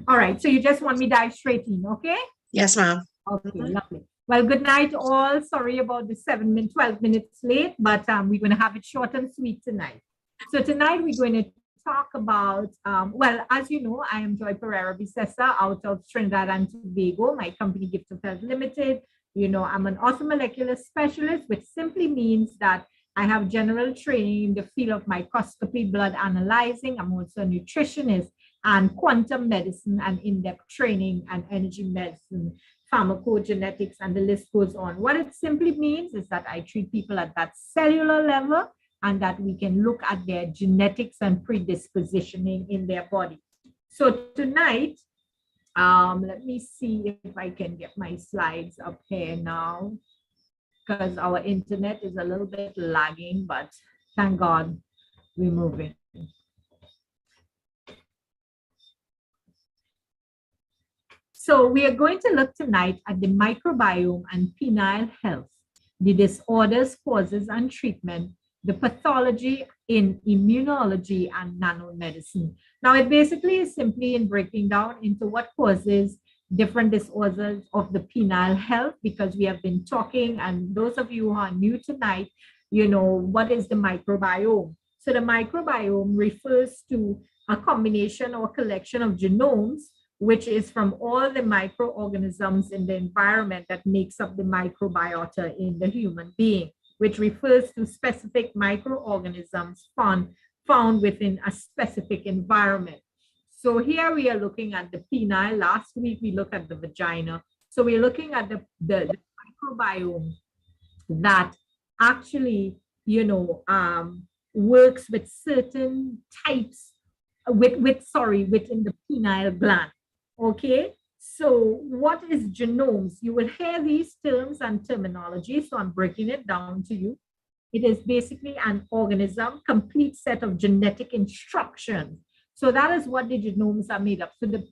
All right, so you just want me dive straight in, okay? Yes, ma'am. Okay, lovely. Well, good night all. Sorry about the 12 minutes late, but we're going to have it short and sweet tonight. So tonight we're going to talk about, well, as you know, I am Joy Pereira Bisesa out of Trinidad and Tobago. My company, Gift of Health Limited. You know, I'm an orthomolecular specialist, which simply means that I have general training in the field of microscopy, blood analyzing. I'm also a nutritionist and quantum medicine and in-depth training and energy medicine, pharmacogenetics, and the list goes on. What it simply means is that I treat people at that cellular level and that we can look at their genetics and predispositioning in their body. So tonight, let me see if I can get my slides up here now, because our internet is a little bit lagging, but thank God we're moving. So we are going to look tonight at the microbiome and penile health, the disorders, causes, and treatment, the pathology in immunology and nanomedicine. Now, it basically is simply in breaking down into what causes different disorders of the penile health, because we have been talking, and those of you who are new tonight, you know, what is the microbiome? So the microbiome refers to a combination or collection of genomes, which is from all the microorganisms in the environment that makes up the microbiota in the human being, which refers to specific microorganisms found within a specific environment. So here we are looking at the penile. Last week we looked at the vagina. So we're looking at the microbiome that actually, you know, works with certain types within the penile gland. Okay, so what is genomes? You will hear these terms and terminology, so I'm breaking it down to you. It is basically an organism, complete set of genetic instructions. So that is what the genomes are made of. So the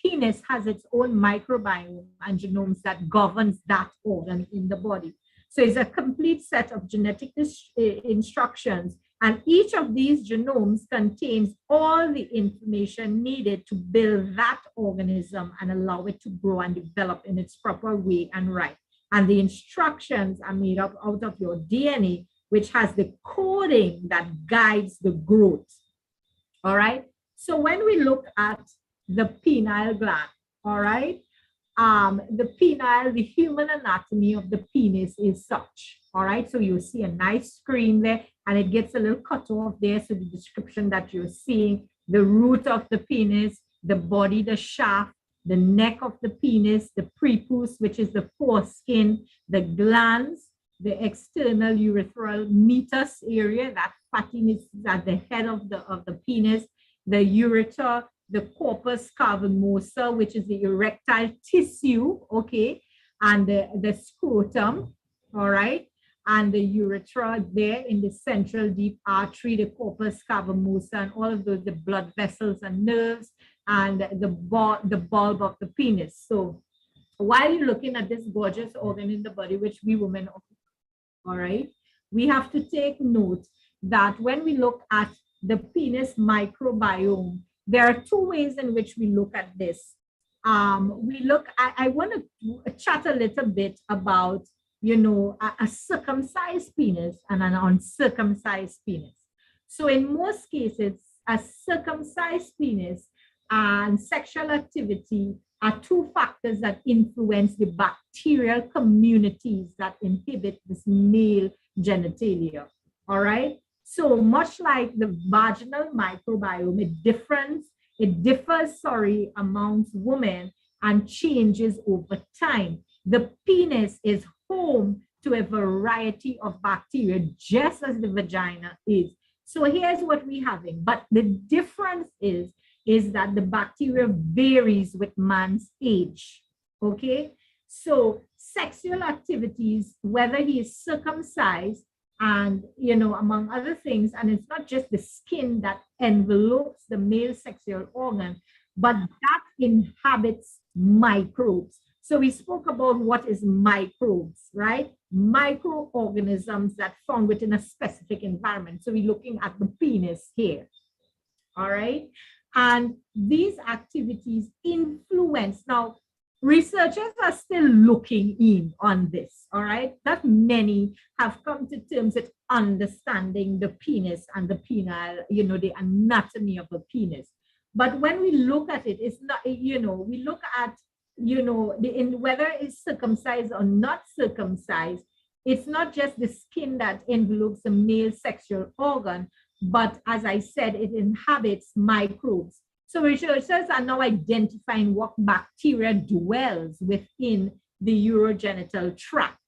penis has its own microbiome and genomes that governs that organ in the body. So it's a complete set of genetic instructions. And each of these genomes contains all the information needed to build that organism and allow it to grow and develop in its proper way and right. And the instructions are made up out of your DNA, which has the coding that guides the growth. All right. So when we look at the penile gland, all right, the penile, the human anatomy of the penis is such. All right, so you see a nice screen there, and it gets a little cut off there. So the description that you're seeing, the root of the penis, the body, the shaft, the neck of the penis, the prepuce, which is the foreskin, the glands, the external urethral meatus area, that fattiness is at the head of the penis, the ureter, the corpus cavernosa, which is the erectile tissue, okay, and the scrotum, all right, and the urethra there in the central deep artery, the corpus cavernosa, and all of those, the blood vessels and nerves, and the bulb of the penis. So while you're looking at this gorgeous organ in the body, which we women, all right, we have to take note that when we look at the penis microbiome, there are two ways in which we look at this. I want to chat a little bit about, you know, a circumcised penis and an uncircumcised penis. So in most cases, a circumcised penis and sexual activity are two factors that influence the bacterial communities that inhibit this male genitalia. All right. So much like the vaginal microbiome, it differs amongst women and changes over time. The penis is home to a variety of bacteria, just as the vagina is. So here's what we're having. But the difference is that the bacteria varies with man's age. Okay. So sexual activities, whether he is circumcised, and, you know, among other things, and it's not just the skin that envelopes the male sexual organ, but that inhabits microbes. So we spoke about what is microbes, right? Microorganisms that found within a specific environment. So we're looking at the penis here, all right? And these activities influence. Now, researchers are still looking in on this, all right? Not many have come to terms with understanding the penis and the penile, the anatomy of the penis. But when we look at it, it's not, we look at, whether it's circumcised or not circumcised, it's not just the skin that envelopes the male sexual organ, but as I said, it inhabits microbes. So researchers are now identifying what bacteria dwells within the urogenital tract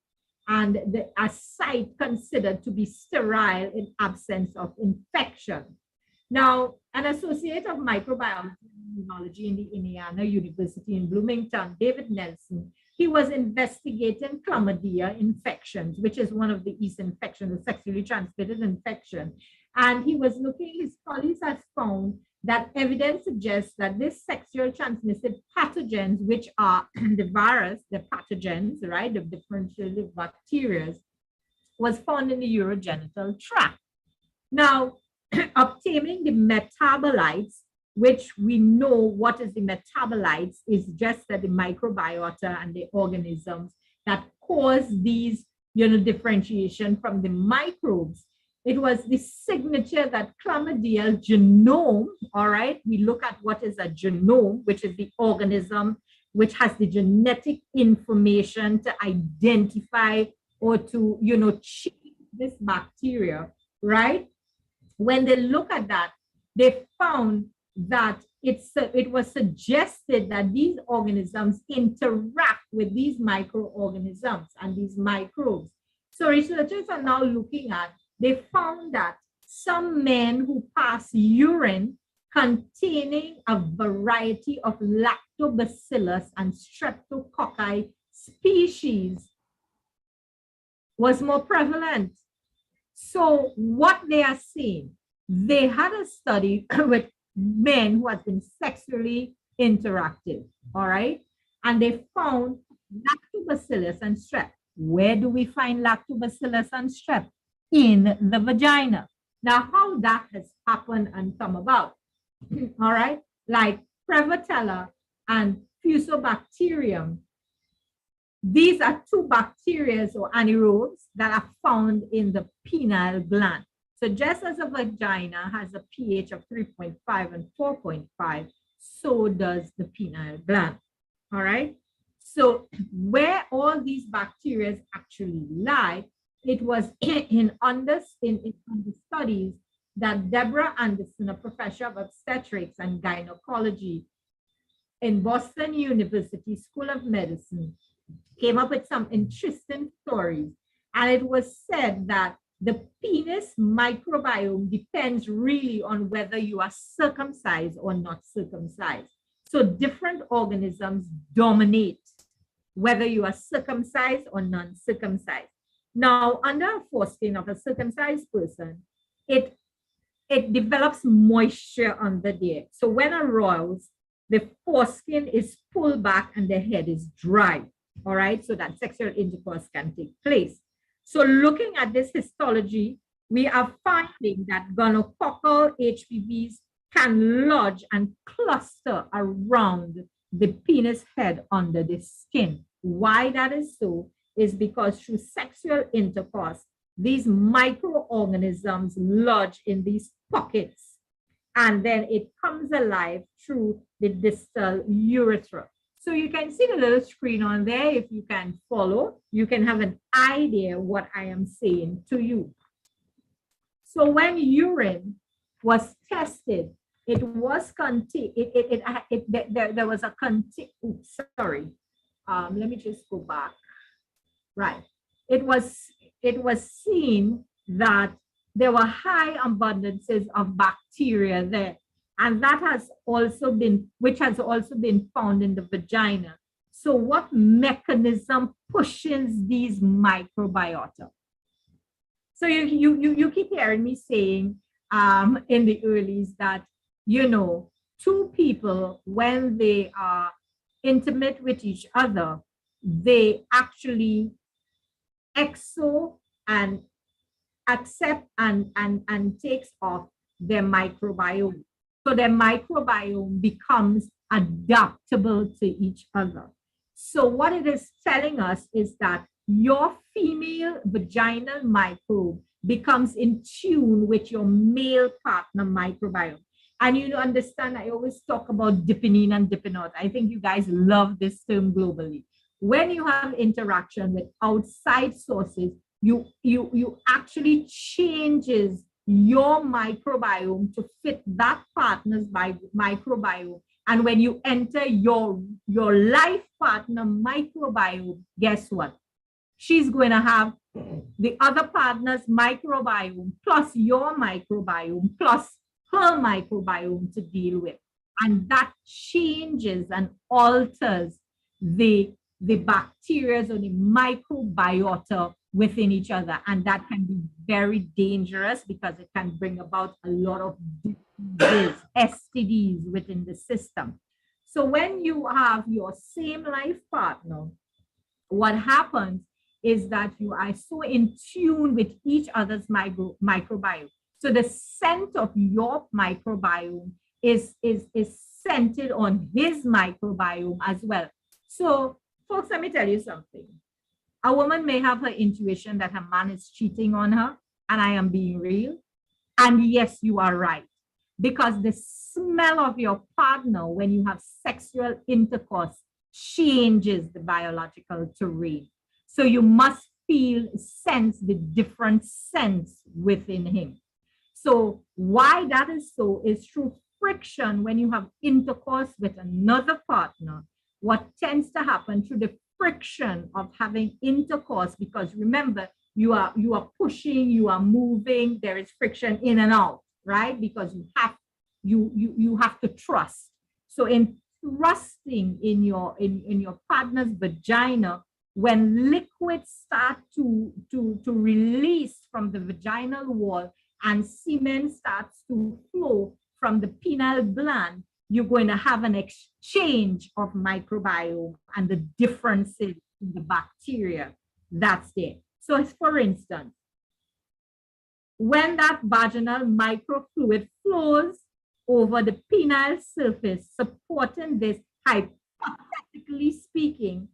and a site considered to be sterile in absence of infection. Now, an associate of microbiology and immunology in the Indiana University in Bloomington, David Nelson, he was investigating chlamydia infections, which is one of the yeast infections, a sexually transmitted infection. And he was looking, his colleagues have found that evidence suggests that this sexual transmitted pathogens, which are the virus, the pathogens, right, the differentiated bacteria, was found in the urogenital tract. Now, obtaining the metabolites, which we know what is the metabolites, is just that the microbiota and the organisms that cause these, differentiation from the microbes. It was the signature that chlamydial genome, all right, we look at what is a genome, which is the organism which has the genetic information to identify or to, change this bacteria, right? When they look at that, they found that it was suggested that these organisms interact with these microorganisms and these microbes. So researchers are now looking at, they found that some men who pass urine containing a variety of lactobacillus and streptococci species was more prevalent. So what they are saying, they had a study with men who had been sexually interactive, all right? And they found lactobacillus and strep. Where do we find lactobacillus and strep? In the vagina. Now, how that has happened and come about, all right? Like Prevotella and Fusobacterium. These are two bacteria or anaerobes that are found in the penile gland. So just as a vagina has a pH of 3.5 and 4.5, so does the penile gland, all right? So where all these bacteria actually lie, it was in the studies that Deborah Anderson, a professor of obstetrics and gynecology in Boston University School of Medicine, came up with some interesting stories. And it was said that the penis microbiome depends really on whether you are circumcised or not circumcised. So different organisms dominate whether you are circumcised or non-circumcised. Now, under a foreskin of a circumcised person, it develops moisture under there. So when aroused, the foreskin is pulled back and the head is dry, all right? So that sexual intercourse can take place. So looking at this histology, we are finding that gonococcal HPVs can lodge and cluster around the penis head under the skin. Why that is so is because through sexual intercourse, these microorganisms lodge in these pockets, and then it comes alive through the distal urethra. So you can see the little screen on there. If you can follow, you can have an idea what I am saying to you. So when urine was tested, it was there was a let me just go back. Right. It was seen that there were high abundances of bacteria there. And that has also been, which has also been found in the vagina. So what mechanism pushes these microbiota? So you keep hearing me saying in the earlies that, two people, when they are intimate with each other, they actually exo and accept and takes off their microbiome. So their microbiome becomes adaptable to each other. So what it is telling us is that your female vaginal microbe becomes in tune with your male partner microbiome. And you understand, I always talk about dipping in and dipping out. I think you guys love this term globally. When you have interaction with outside sources, you actually changes your microbiome to fit that partner's microbiome. And when you enter your life partner microbiome, guess what? She's going to have the other partner's microbiome plus your microbiome plus her microbiome to deal with. And that changes and alters the bacteria or the microbiota within each other. And that can be very dangerous because it can bring about a lot of diseases, STDs within the system. So when you have your same life partner, what happens is that you are so in tune with each other's microbiome. So the scent of your microbiome is centered on his microbiome as well. So folks, let me tell you something. A woman may have her intuition that her man is cheating on her, and I am being real. And yes, you are right. Because the smell of your partner when you have sexual intercourse changes the biological terrain. So you must sense the different scents within him. So why that is so is through friction when you have intercourse with another partner. What tends to happen through the friction of having intercourse, because remember, you are pushing, you are moving, there is friction in and out, right? Because you have to trust. So in thrusting in your partner's vagina, when liquids start to release from the vaginal wall and semen starts to flow from the penile gland, you're going to have an exchange of microbiome and the differences in the bacteria that's there. So for instance, when that vaginal microfluid flows over the penile surface, supporting this, hypothetically speaking,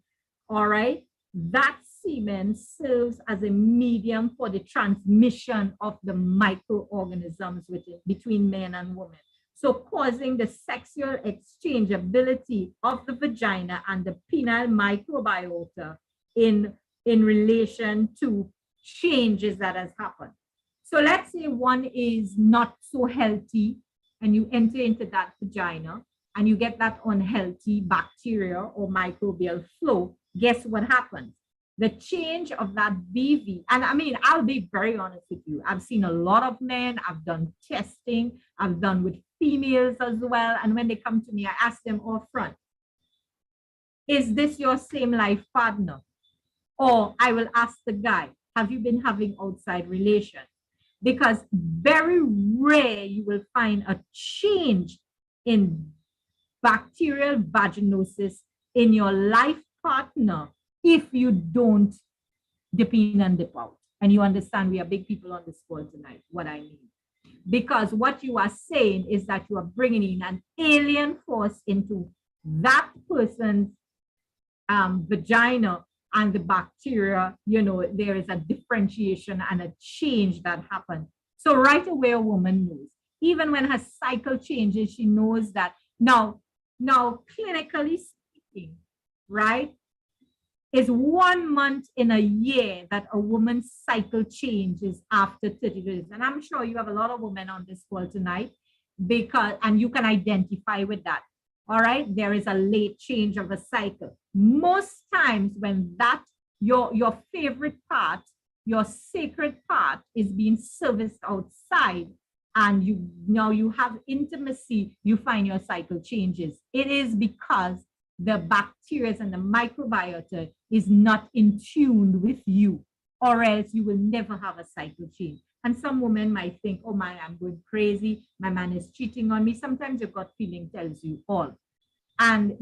all right, that semen serves as a medium for the transmission of the microorganisms between men and women. So causing the sexual exchangeability of the vagina and the penile microbiota in relation to changes that has happened. So let's say one is not so healthy and you enter into that vagina and you get that unhealthy bacteria or microbial flow. Guess what happens? The change of that BV, and I mean, I'll be very honest with you. I've seen a lot of men, I've done testing, I've done with females as well. And when they come to me, I ask them all front, is this your same life partner? Or I will ask the guy, have you been having outside relations? Because very rare you will find a change in bacterial vaginosis in your life partner if you don't dip in and dip out. And you understand we are big people on this call tonight, what I mean. Because what you are saying is that you are bringing in an alien force into that person's vagina and the bacteria, there is a differentiation and a change that happens. So right away, a woman knows. Even when her cycle changes, she knows that now clinically speaking, right, is 1 month in a year that a woman's cycle changes after 30 days. And I'm sure you have a lot of women on this call tonight and you can identify with that. All right, there is a late change of a cycle. Most times when your favorite part, your sacred part is being serviced outside and you have intimacy, you find your cycle changes. It is because the bacteria and the microbiota is not in tune with you, or else you will never have a cycle change. And some women might think, oh my, I'm going crazy. My man is cheating on me. Sometimes your gut feeling tells you all. And,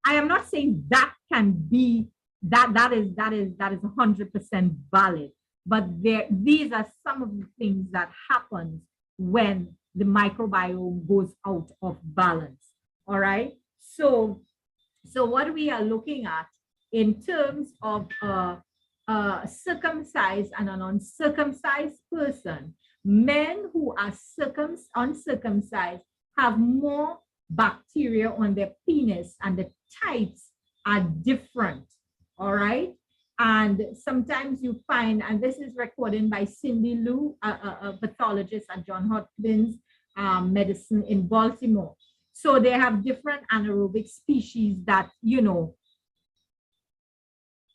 I am not saying that can be, that is 100% valid. But these are some of the things that happen when the microbiome goes out of balance. All right. So what we are looking at in terms of a circumcised and an uncircumcised person, men who are uncircumcised have more bacteria on their penis, and the types are different. All right. And sometimes you find, and this is recorded by Cindy Liu, a pathologist at Johns Hopkins Medicine in Baltimore. So they have different anaerobic species that, you know,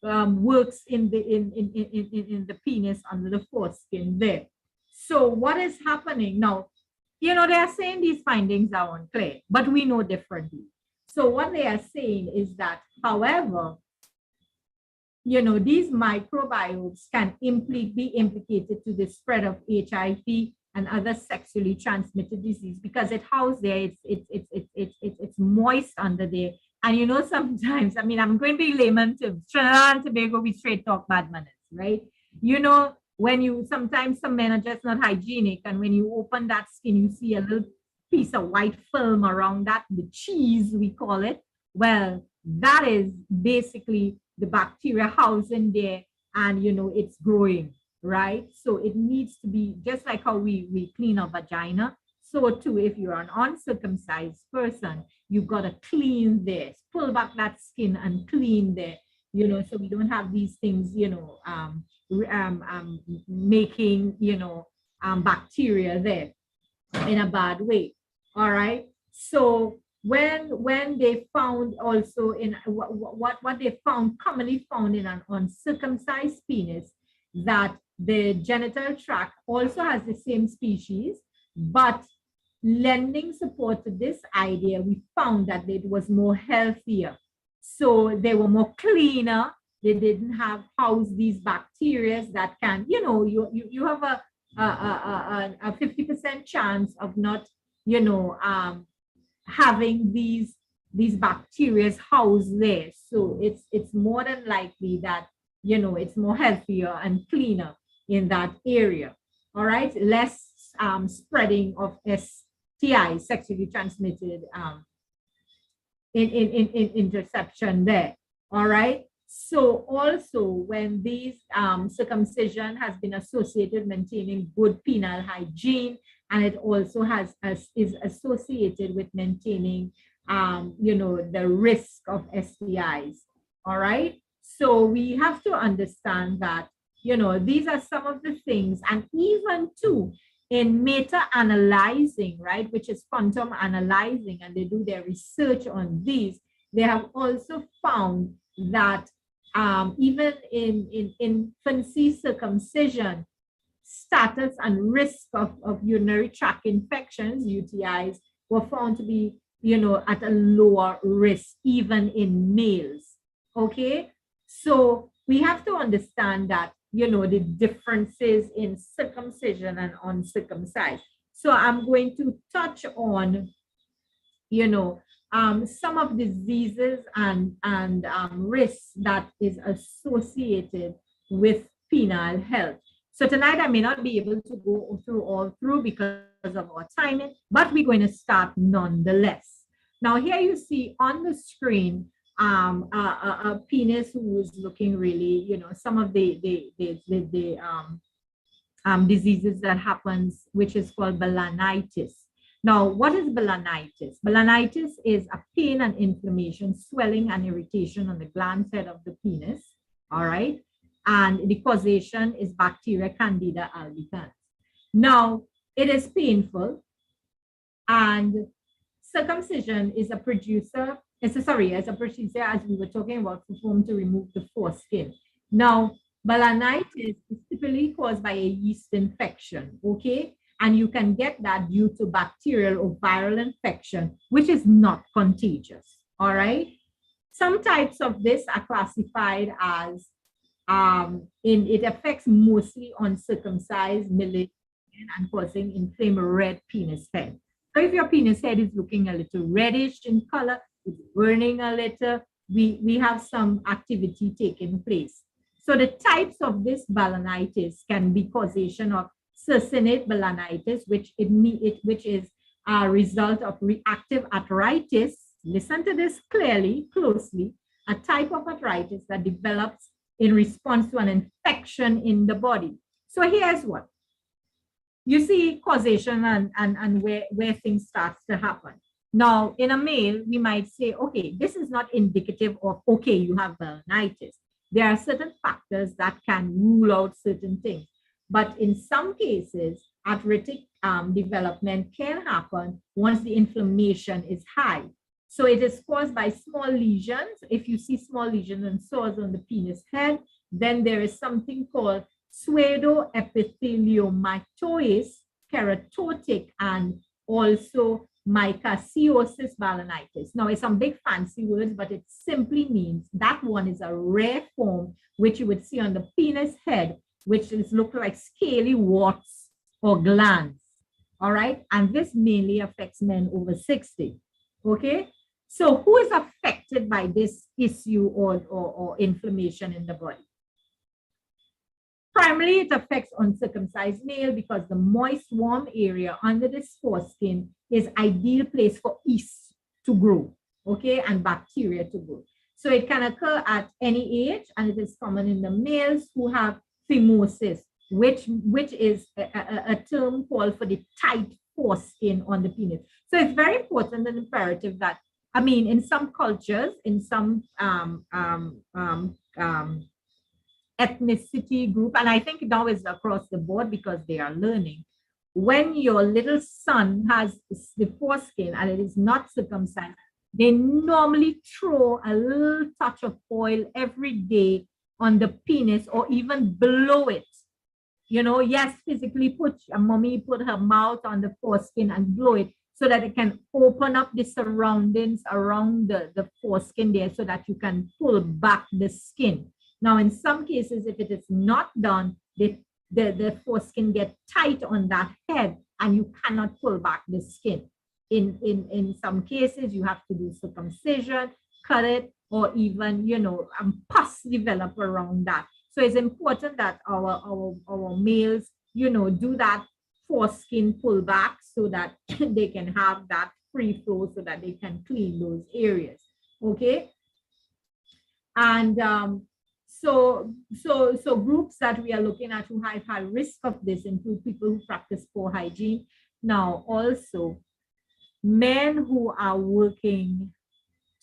works in the penis under the foreskin there. So what is happening now? You know, they are saying these findings are unclear, but we know differently. So what they are saying is that, however, you know, these microbiomes can be implicated to the spread of HIV and other sexually transmitted disease, because it houses there, it's moist under there. And you know, sometimes, I mean, I'm going to be layman terms, Trinidad and Tobago, we straight talk bad manners, right? You know, when you, sometimes some men are just not hygienic, and when you open that skin, you see a little piece of white film around that, the cheese, we call it. Well, that is basically the bacteria housing there, and you know, it's growing, right? So it needs to be just like how we clean our vagina. So too, if you're an uncircumcised person, you've got to clean this, pull back that skin and clean there, you know, so we don't have these things, you know, making, you know, bacteria there in a bad way. All right. So when they found also in what they found, commonly found in an uncircumcised penis, that the genital tract also has the same species, but lending support to this idea, we found that it was more healthier. So they were more cleaner. They didn't have house these bacteria that can, you know, you have a 50% chance of not, you know, having these bacteria housed there. So it's more than likely that, you know, it's more healthier and cleaner in that area. All right, less spreading of STI, sexually transmitted in interception there. All right. So also, when these circumcision has been associated maintaining good penile hygiene, and it also is associated with maintaining, you know, the risk of STIs. All right. So we have to understand that, you know, these are some of the things, and even too, in meta-analyzing, right, which is quantum analyzing, and they do their research on these, they have also found that even in infancy circumcision, status and risk of urinary tract infections, UTIs, were found to be, you know, at a lower risk, even in males. Okay, so we have to understand that, you know, the differences in circumcision and uncircumcised. So I'm going to touch on, you know, some of diseases and risks that is associated with penile health. So tonight I may not be able to go through because of our timing, but we're going to start nonetheless. Now here you see on the screen a penis who is looking really, you know, some of the diseases that happens, which is called balanitis. Now, what is balanitis? Balanitis is a pain and inflammation, swelling and irritation on the gland head of the penis. All right. And the causation is bacteria Candida albicans. Now, it is painful, and circumcision is a procedure, as we were talking about, performed to remove the foreskin. Now, balanitis is typically caused by a yeast infection, okay? And you can get that due to bacterial or viral infection, which is not contagious, all right? Some types of this are classified as, it affects mostly uncircumcised male and causing inflamed red penis head. So if your penis head is looking a little reddish in color, it's burning a little, we have some activity taking place. So the types of this balanitis can be causation of succinate balanitis, which is a result of reactive arthritis. Listen to this closely, a type of arthritis that develops in response to an infection in the body. So here's what. You see causation and where things start to happen. Now, in a male, we might say, okay, this is not indicative of, okay, you have balanitis. There are certain factors that can rule out certain things. But in some cases, arthritic development can happen once the inflammation is high. So it is caused by small lesions. If you see small lesions and sores on the penis head, then there is something called pseudoepitheliomatosis, keratotic, and also mycocirculation balanitis. Now, it's some big fancy words, but it simply means that one is a rare form, which you would see on the penis head, which is look like scaly warts or glands. All right. And this mainly affects men over 60. Okay. So who is affected by this issue or inflammation in the body? Primarily, it affects uncircumcised male because the moist, warm area under the foreskin is ideal place for yeast to grow, okay, and bacteria to grow. So it can occur at any age, and it is common in the males who have phimosis, which is a term called for the tight foreskin on the penis. So it's very important and imperative that, I mean, in some cultures, in some ethnicity group, and I think now it's across the board because they are learning, when your little son has the foreskin and it is not circumcised, they normally throw a little touch of oil every day on the penis or even below it. You know, yes, physically mommy put her mouth on the foreskin and blow it so that it can open up the surroundings around the foreskin there so that you can pull back the skin. Now, in some cases, if it is not done, the foreskin get tight on that head and you cannot pull back the skin. In some cases, you have to do circumcision, cut it, or even, you know, pus develop around that. So it's important that our males, you know, do that foreskin pull back so that they can have that free flow so that they can clean those areas. Okay. And so groups that we are looking at who have high risk of this include people who practice poor hygiene. Now, also men who are working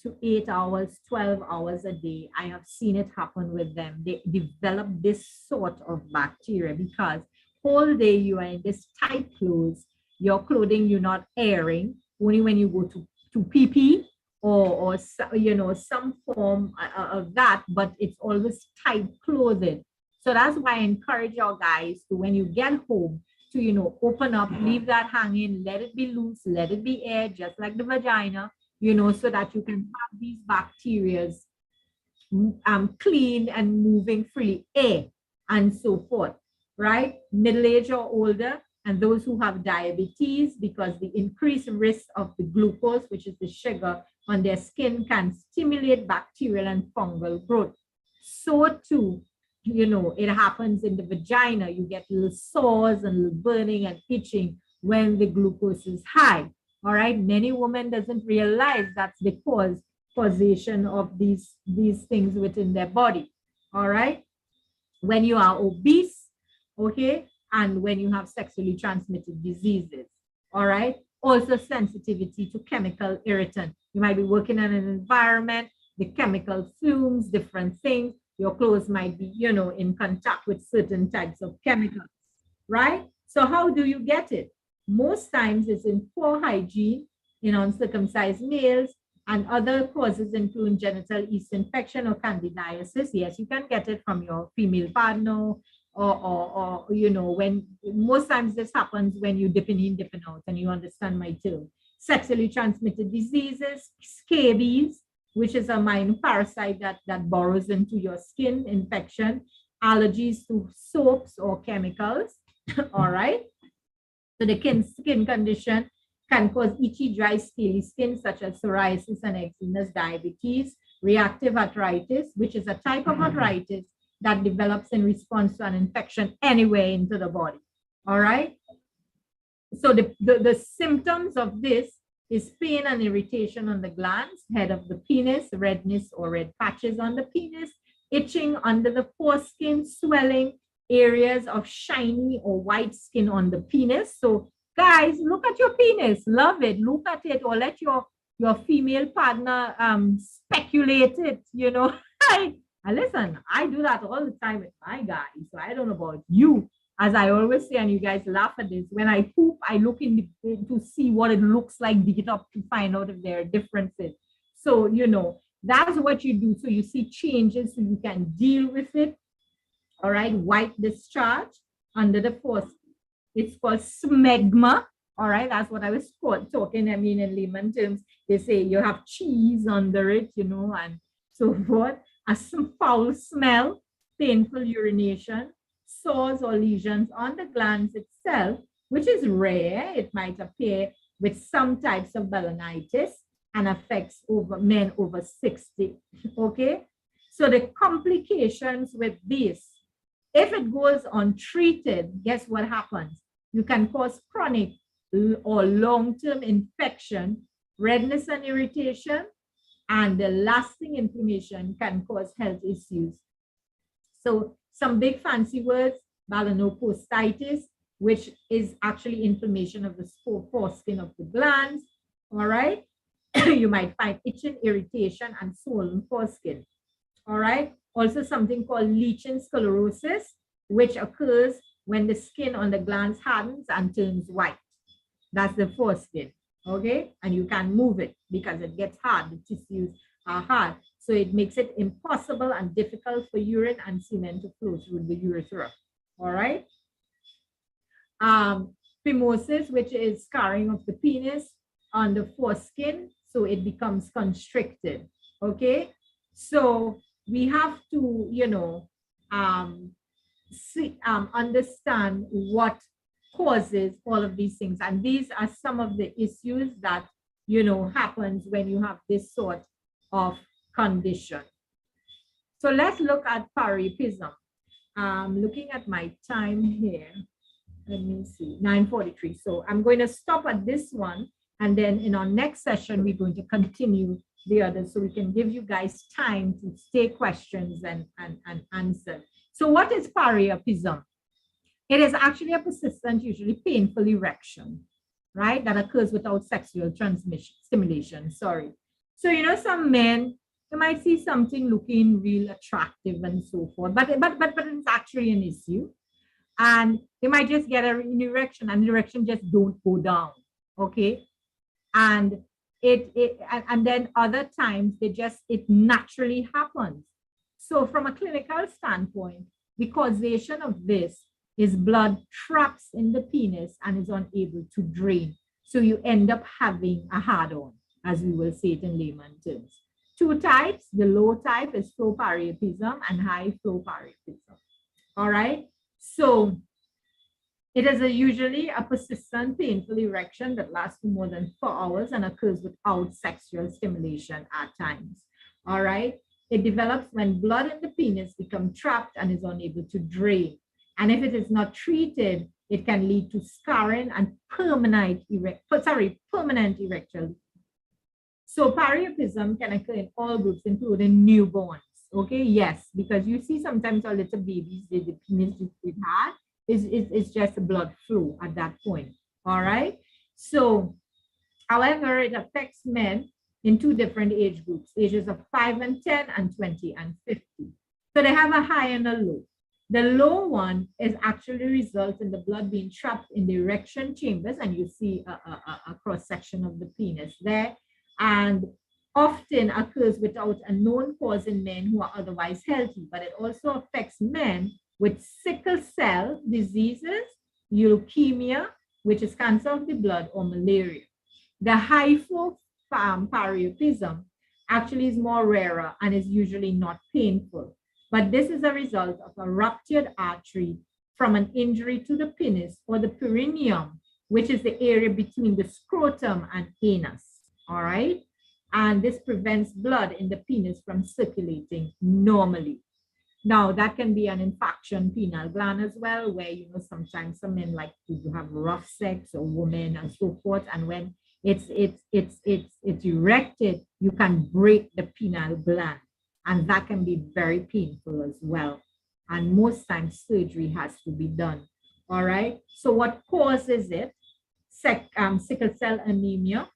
to 8 hours, 12 hours a day, I have seen it happen with them. They develop this sort of bacteria because whole day you are in this tight clothes, your clothing you're not airing, only when you go to pee or you know, some form of that, but it's always tight clothing. So that's why I encourage your guys to, when you get home, to, you know, open up, leave that hanging, let it be loose, let it be air, just like the vagina, you know, so that you can have these bacteria clean and moving freely, air and so forth, right? Middle age or older, and those who have diabetes, because the increased risk of the glucose, which is the sugar on their skin, can stimulate bacterial and fungal growth. So too, you know, it happens in the vagina. You get little sores and little burning and itching when the glucose is high. All right. Many women doesn't realize that's the causation of these things within their body. All right. When you are obese, okay, and when you have sexually transmitted diseases. All right. Also sensitivity to chemical irritant. You might be working in an environment, the chemical fumes, different things. Your clothes might be, you know, in contact with certain types of chemicals, right? So how do you get it? Most times it's in poor hygiene in uncircumcised males, and other causes include genital yeast infection or candidiasis. Yes, you can get it from your female partner, or you know, when most times this happens when you dipping in, dipping out, and you understand my term. Sexually transmitted diseases, scabies, which is a minor parasite that burrows into your skin, infection, allergies to soaps or chemicals. All right. So the skin condition can cause itchy, dry, scaly skin, such as psoriasis and eczema, diabetes, reactive arthritis, which is a type of arthritis that develops in response to an infection anywhere into the body. All right. So the symptoms of this is pain and irritation on the glands, head of the penis, redness or red patches on the penis, itching under the foreskin, swelling, areas of shiny or white skin on the penis. So guys, look at your penis, love it, look at it, or let your female partner speculate it, you know. And listen, I do that all the time with my guys, so I don't know about you. As I always say, and you guys laugh at this, when I poop, I look in to see what it looks like, dig it up to find out if there are differences. So, you know, that's what you do. So you see changes so you can deal with it. All right, white discharge under the foreskin. It's called smegma. All right, that's what I was talking. I mean, in layman terms, they say you have cheese under it, you know, and so forth. Some foul smell, painful urination, sores or lesions on the glands itself, which is rare. It might appear with some types of balanitis and affects men over 60. Okay, so the complications with this, if it goes untreated, guess what happens? You can cause chronic or long-term infection, redness and irritation, and the lasting inflammation can cause health issues. So some big fancy words, melanocystitis, which is actually inflammation of the foreskin of the glands. All right. You might find itching, irritation, and swollen foreskin. All right. Also something called lichen sclerosis, which occurs when the skin on the glands hardens and turns white. That's the foreskin. Okay. And you can't move it because it gets hard. The tissues are hard. So it makes it impossible and difficult for urine and semen to flow through the urethra. All right. Phimosis, which is scarring of the penis on the foreskin, so it becomes constricted. Okay. So we have to, you know, understand what causes all of these things. And these are some of the issues that, you know, happens when you have this sort of condition. So let's look at priapism. Looking at my time here, let me see, 9:43. So I'm going to stop at this one, and then in our next session, we're going to continue the others so we can give you guys time to take questions and answer. So what is priapism? It is actually a persistent, usually painful erection, right? That occurs without sexual stimulation, sorry. So, you know, some men, you might see something looking real attractive and so forth, but it's actually an issue. And they might just get an erection and the erection just don't go down, okay? And and then other times it naturally happens. So from a clinical standpoint, the causation of this is blood traps in the penis and is unable to drain. So you end up having a hard-on, as we will say it in layman terms. Two types, the low type is flow priapism and high flow priapism. All right. So it is usually a persistent painful erection that lasts for more than 4 hours and occurs without sexual stimulation at times. All right. It develops when blood in the penis becomes trapped and is unable to drain. And if it is not treated, it can lead to scarring and permanent erectile. So priapism can occur in all groups, including newborns. Okay, yes, because you see sometimes our little babies, the penis we've had is just a blood flow at that point. All right. So, however, it affects men in 2 different age groups, ages of 5 and 10 and 20 and 50. So they have a high and a low. The low one is actually result in the blood being trapped in the erection chambers, and you see a cross-section of the penis there, and often occurs without a known cause in men who are otherwise healthy, but it also affects men with sickle cell diseases, leukemia, which is cancer of the blood, or malaria. The high flow priapism actually is more rarer and is usually not painful. But this is a result of a ruptured artery from an injury to the penis or the perineum, which is the area between the scrotum and anus. All right. And this prevents blood in the penis from circulating normally. Now, that can be an infarction penile gland as well, where, you know, sometimes some men like to have rough sex, or women and so forth. And when it's erected, you can break the penile gland, and that can be very painful as well. And most times surgery has to be done. All right. So what causes it? Sickle cell anemia.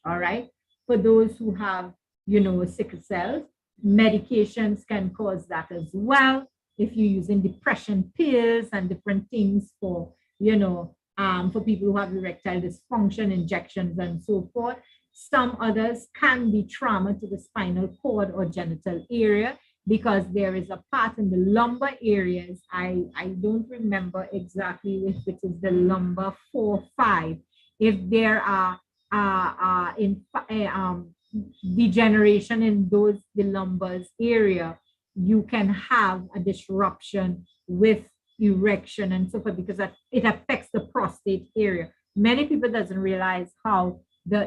All right. For those who have, you know, sickle cells, medications can cause that as well. If you're using depression pills and different things for, you know, for people who have erectile dysfunction, injections and so forth. Some others can be trauma to the spinal cord or genital area, because there is a part in the lumbar areas. I don't remember exactly if it is the lumbar 4, 5. If there are degeneration in the lumbars area, you can have a disruption with erection and so forth, because it affects the prostate area. Many people doesn't realize how the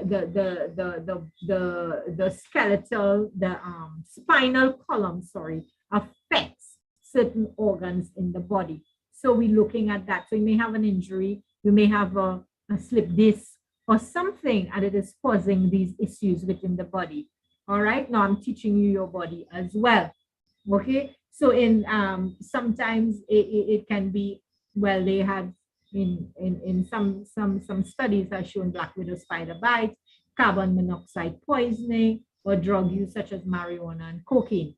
skeletal, spinal column, affects certain organs in the body. So we're looking at that. So you may have an injury, you may have a slip disc or something, and it is causing these issues within the body. All right, now I'm teaching you your body as well. Okay, so in sometimes it can be, well, they have in some studies have shown black widow spider bites, carbon monoxide poisoning, or drug use such as marijuana and cocaine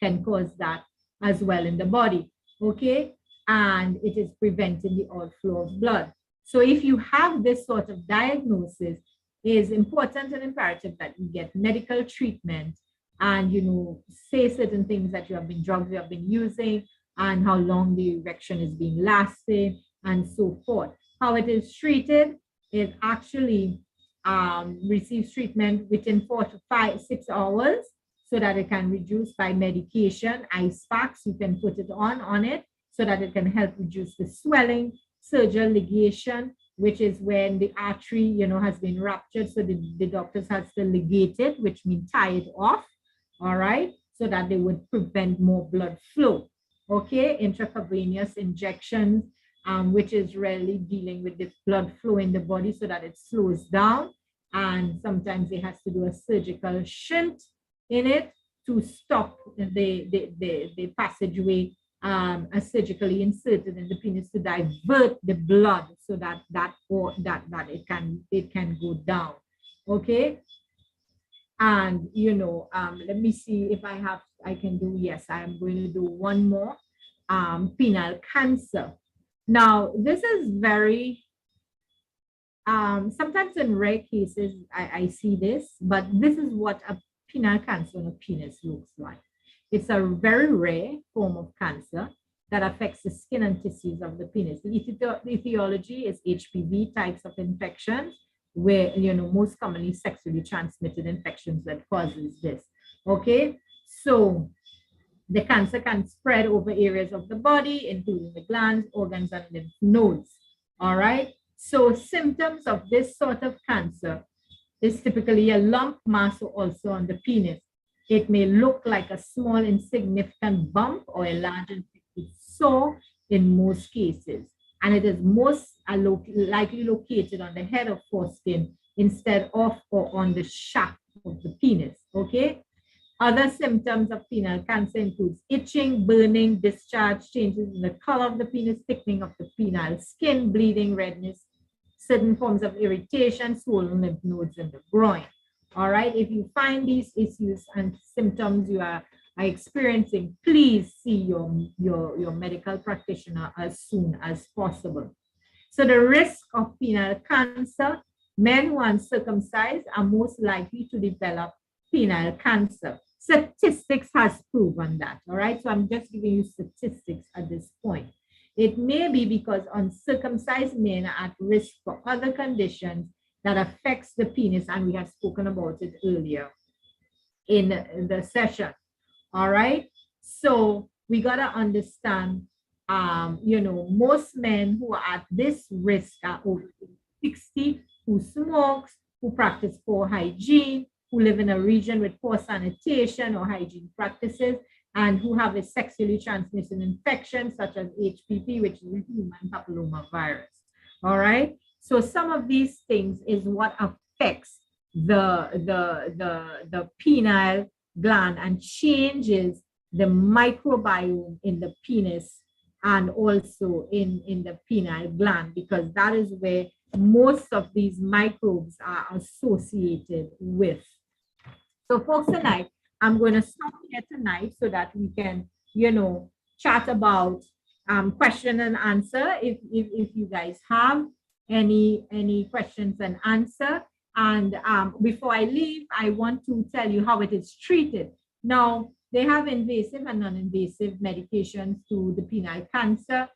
can cause that as well in the body. Okay, and it is preventing the outflow of blood. So if you have this sort of diagnosis, it is important and imperative that you get medical treatment, and, you know, say certain things that drugs you have been using, and how long the erection is being lasting, and so forth. How it is treated is actually receives treatment within 4 to 5, 6 hours, so that it can reduce by medication, ice packs, you can put it on it, so that it can help reduce the swelling, surgical ligation, which is when the artery, you know, has been ruptured. So the doctors has to ligate it, which means tie it off. All right, so that they would prevent more blood flow. Okay, intravenous injections, which is really dealing with the blood flow in the body so that it slows down. And sometimes they has to do a surgical shunt in it to stop the passageway, surgically inserted in the penis to divert the blood so that it can go down. Okay. And, you know, let me see if I can do, yes, I am going to do one more, penile cancer. Now, this is very, sometimes in rare cases, I see this, but this is what a penile cancer on a penis looks like. It's a very rare form of cancer that affects the skin and tissues of the penis. The etiology is HPV types of infections, where, you know, most commonly sexually transmitted infections that causes this. Okay, so the cancer can spread over areas of the body, including the glands, organs, and lymph nodes. All right, so symptoms of this sort of cancer is typically a lump mass also on the penis. It may look like a small insignificant bump or a large infected sore in most cases. And it is most likely located on the head of foreskin instead of or on the shaft of the penis. Okay. Other symptoms of penile cancer includes itching, burning, discharge, changes in the color of the penis, thickening of the penile skin, bleeding, redness, certain forms of irritation, swollen lymph nodes in the groin. All right. If you find these issues and symptoms you are experiencing, please see your medical practitioner as soon as possible. So the risk of penile cancer, men who are uncircumcised are most likely to develop penile cancer. Statistics has proven that. All right, so I'm just giving you statistics at this point. It may be because uncircumcised men are at risk for other conditions that affects the penis, and we have spoken about it earlier in the session. All right, so we got to understand, you know, most men who are at this risk are over 60, who smokes, who practice poor hygiene, who live in a region with poor sanitation or hygiene practices. and who have a sexually transmitted infection such as HPV, which is a human papillomavirus. All right. So some of these things is what affects the penile gland and changes the microbiome in the penis and also in the penile gland, because that is where most of these microbes are associated with. So folks, tonight, I'm going to stop here tonight so that we can, chat about question and answer. If you guys have any questions and answer. And before I leave, I want to tell you how it is treated. Now, they have invasive and non-invasive medications to the penile cancer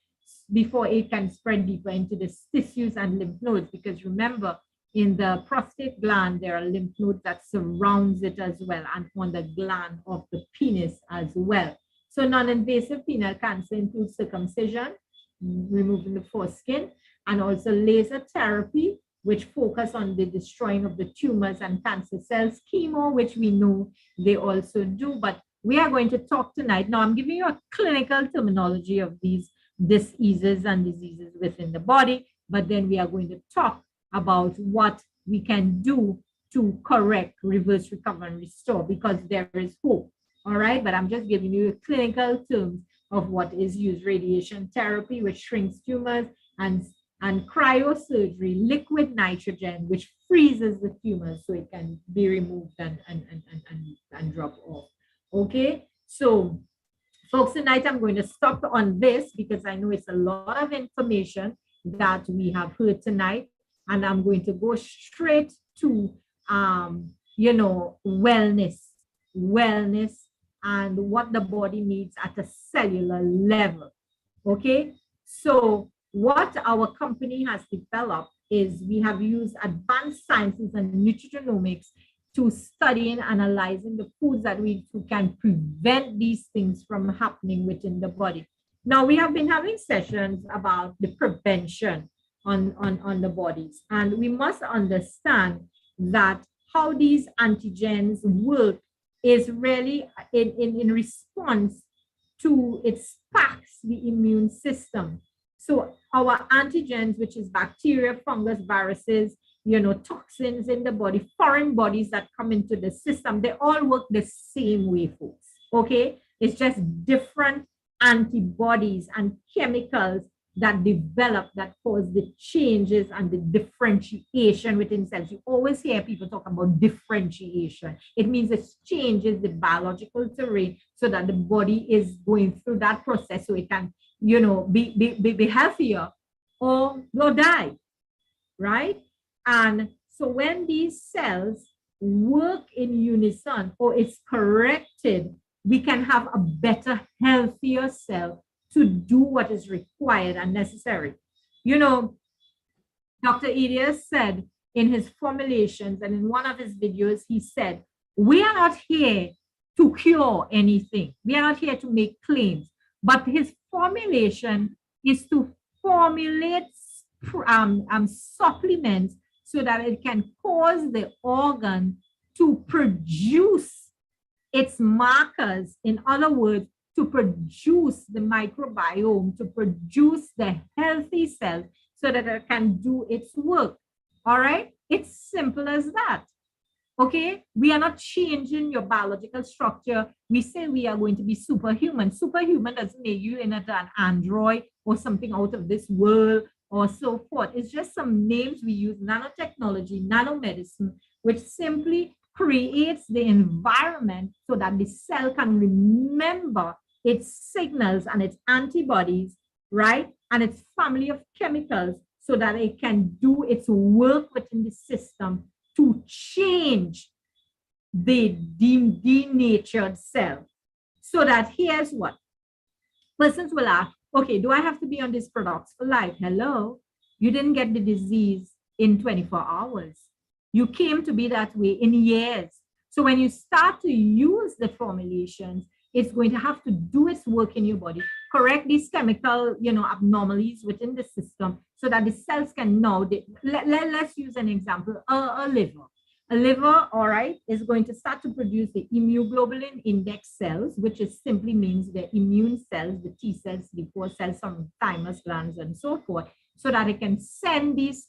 before it can spread deeper into the tissues and lymph nodes, because remember, in the prostate gland, there are lymph nodes that surrounds it as well, and on the gland of the penis as well. So non-invasive penile cancer includes circumcision, removing the foreskin, and also laser therapy, which focus on the destroying of the tumors and cancer cells, chemo, which we know they also do. But we are going to talk tonight. Now, I'm giving you a clinical terminology of these diseases and diseases within the body, but then we are going to talk about what we can do to correct, reverse, recover, and restore, because there is hope. All right, but I'm just giving you clinical terms of what is used: radiation therapy, which shrinks tumors, and cryosurgery, liquid nitrogen, which freezes the tumors so it can be removed and drop off. Okay, so folks, tonight I'm going to stop on this because I know it's a lot of information that we have heard tonight, and I'm going to go straight to wellness and what the body needs at a cellular level. Okay, so what our company has developed is we have used advanced sciences and nutrigenomics to study and analyzing the foods that we can prevent these things from happening within the body. Now, we have been having sessions about the prevention on the bodies, and we must understand that how these antigens work is really in response to, it sparks the immune system. So our antigens, which is bacteria, fungus, viruses, toxins in the body, foreign bodies that come into the system, they all work the same way, folks. Okay, it's just different antibodies and chemicals that develop, that cause the changes and the differentiation within cells. You always hear people talk about differentiation. It means it changes the biological terrain so that the body is going through that process so it can, be healthier or die, right? And so when these cells work in unison or it's corrected, we can have a better, healthier cell to do what is required and necessary. Dr. Elias said in his formulations and in one of his videos, he said, we are not here to cure anything. We are not here to make claims, but his formulation is to formulate supplements so that it can cause the organ to produce its markers. In other words, to produce the microbiome, to produce the healthy cells so that it can do its work. All right? It's simple as that. Okay? We are not changing your biological structure. We say we are going to be superhuman. Superhuman doesn't make you into an android or something out of this world or so forth. It's just some names we use: nanotechnology, nanomedicine, which simply creates the environment so that the cell can remember its signals and its antibodies, right? And its family of chemicals so that it can do its work within the system to change the denatured cell. So that here's what persons will ask: okay, do I have to be on these products for life? Hello, you didn't get the disease in 24 hours. You came to be that way in years. So when you start to use the formulations, it's going to have to do its work in your body, correct these chemical, abnormalities within the system so that the cells can know. Let's use an example, a liver. liver, all right, is going to start to produce the immunoglobulin index cells, which is simply means the immune cells, the T cells, lymphocytes cells, some thymus glands, and so forth, so that it can send these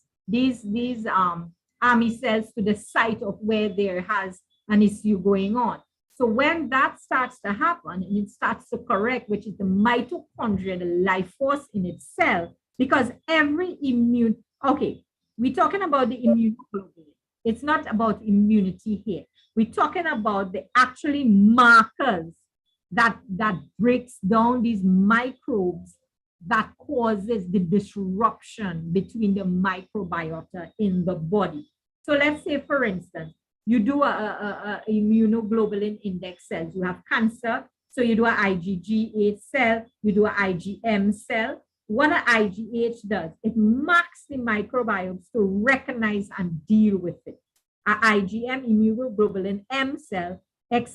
army cells to the site of where there has an issue going on. So when that starts to happen and it starts to correct, which is the mitochondria, the life force in its cell, because every immune, okay, we're talking about the immunoglobulin. It's not about immunity here. We're talking about the actually markers that breaks down these microbes that causes the disruption between the microbiota in the body. So let's say, for instance, you do a immunoglobulin index cells. You have cancer, so you do an IgG8 cell, you do an IgM cell. What an IgH does, it marks the microbiomes to recognize and deal with it. An IgM, immunoglobulin M cell, they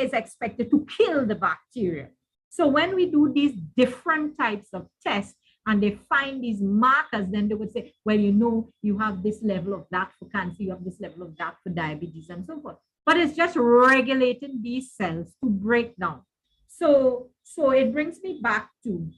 is expected to kill the bacteria. So when we do these different types of tests and they find these markers, then they would say, well, you know, you have this level of that for cancer, you have this level of that for diabetes and so forth. But it's just regulating these cells to break down. So it brings me back to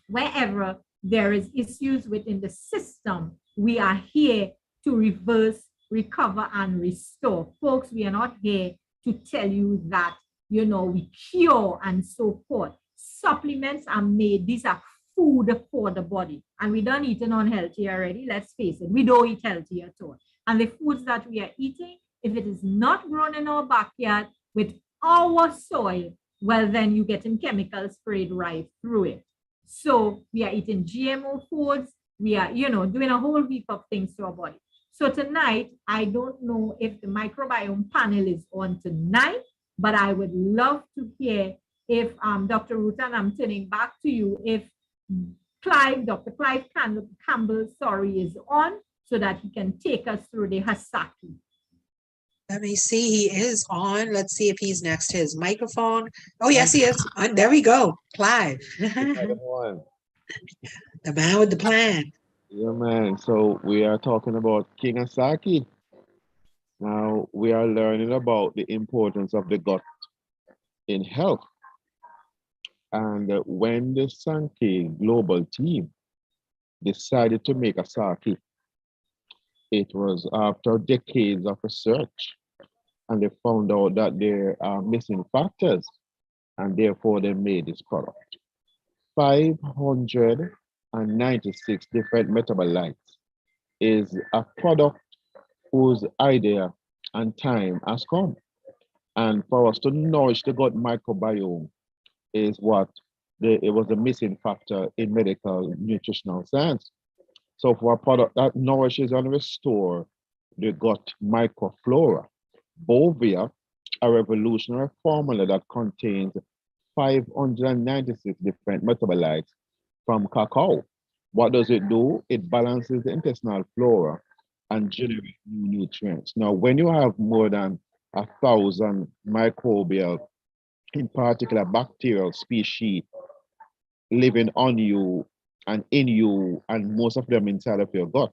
wherever there is issues within the system, we are here to reverse, recover, and restore. Folks, we are not here to tell you that, you know, we cure and so forth. Supplements are made. These are food for the body. And we don't eat unhealthy already. Let's face it. We don't eat healthy at all. And the foods that we are eating, if it is not grown in our backyard with our soil, well, then you're getting chemicals sprayed right through it. So we are eating GMO foods. We are, you know, doing a whole heap of things to our body. So tonight, I don't know if the microbiome panel is on tonight, but I would love to hear if Dr. Ruth, and I'm turning back to you, if Dr. Clive Campbell, sorry, is on so that he can take us through the Hasaki. Let me see. He is on. Let's see if he's next to his microphone. Oh, yes, he is. There we go. Clive. The man with the plan. Yeah, man. So we are talking about King Asaki. Now we are learning about the importance of the gut in health. And when the Sankey global team decided to make Asaki, it was after decades of research, and they found out that there are missing factors, and therefore they made this product. 596 different metabolites is a product whose idea and time has come. And for us to nourish the gut microbiome is what it was a missing factor in medical nutritional science. So for a product that nourishes and restores the gut microflora, Bovia, a revolutionary formula that contains 596 different metabolites from cacao. What does it do? It balances the intestinal flora and generates new nutrients. Now, when you have more than 1,000 microbial, in particular bacterial species, living on you and in you, and most of them inside of your gut,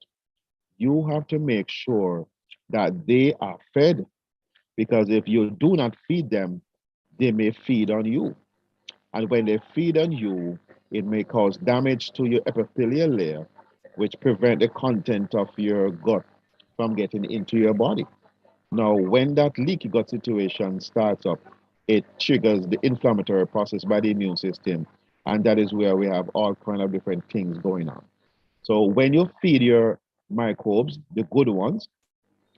you have to make sure that they are fed, because if you do not feed them, they may feed on you. And when they feed on you, it may cause damage to your epithelial layer, which prevent the content of your gut from getting into your body. Now, when that leaky gut situation starts up, it triggers the inflammatory process by the immune system. And that is where we have all kinds of different things going on. So when you feed your microbes, the good ones,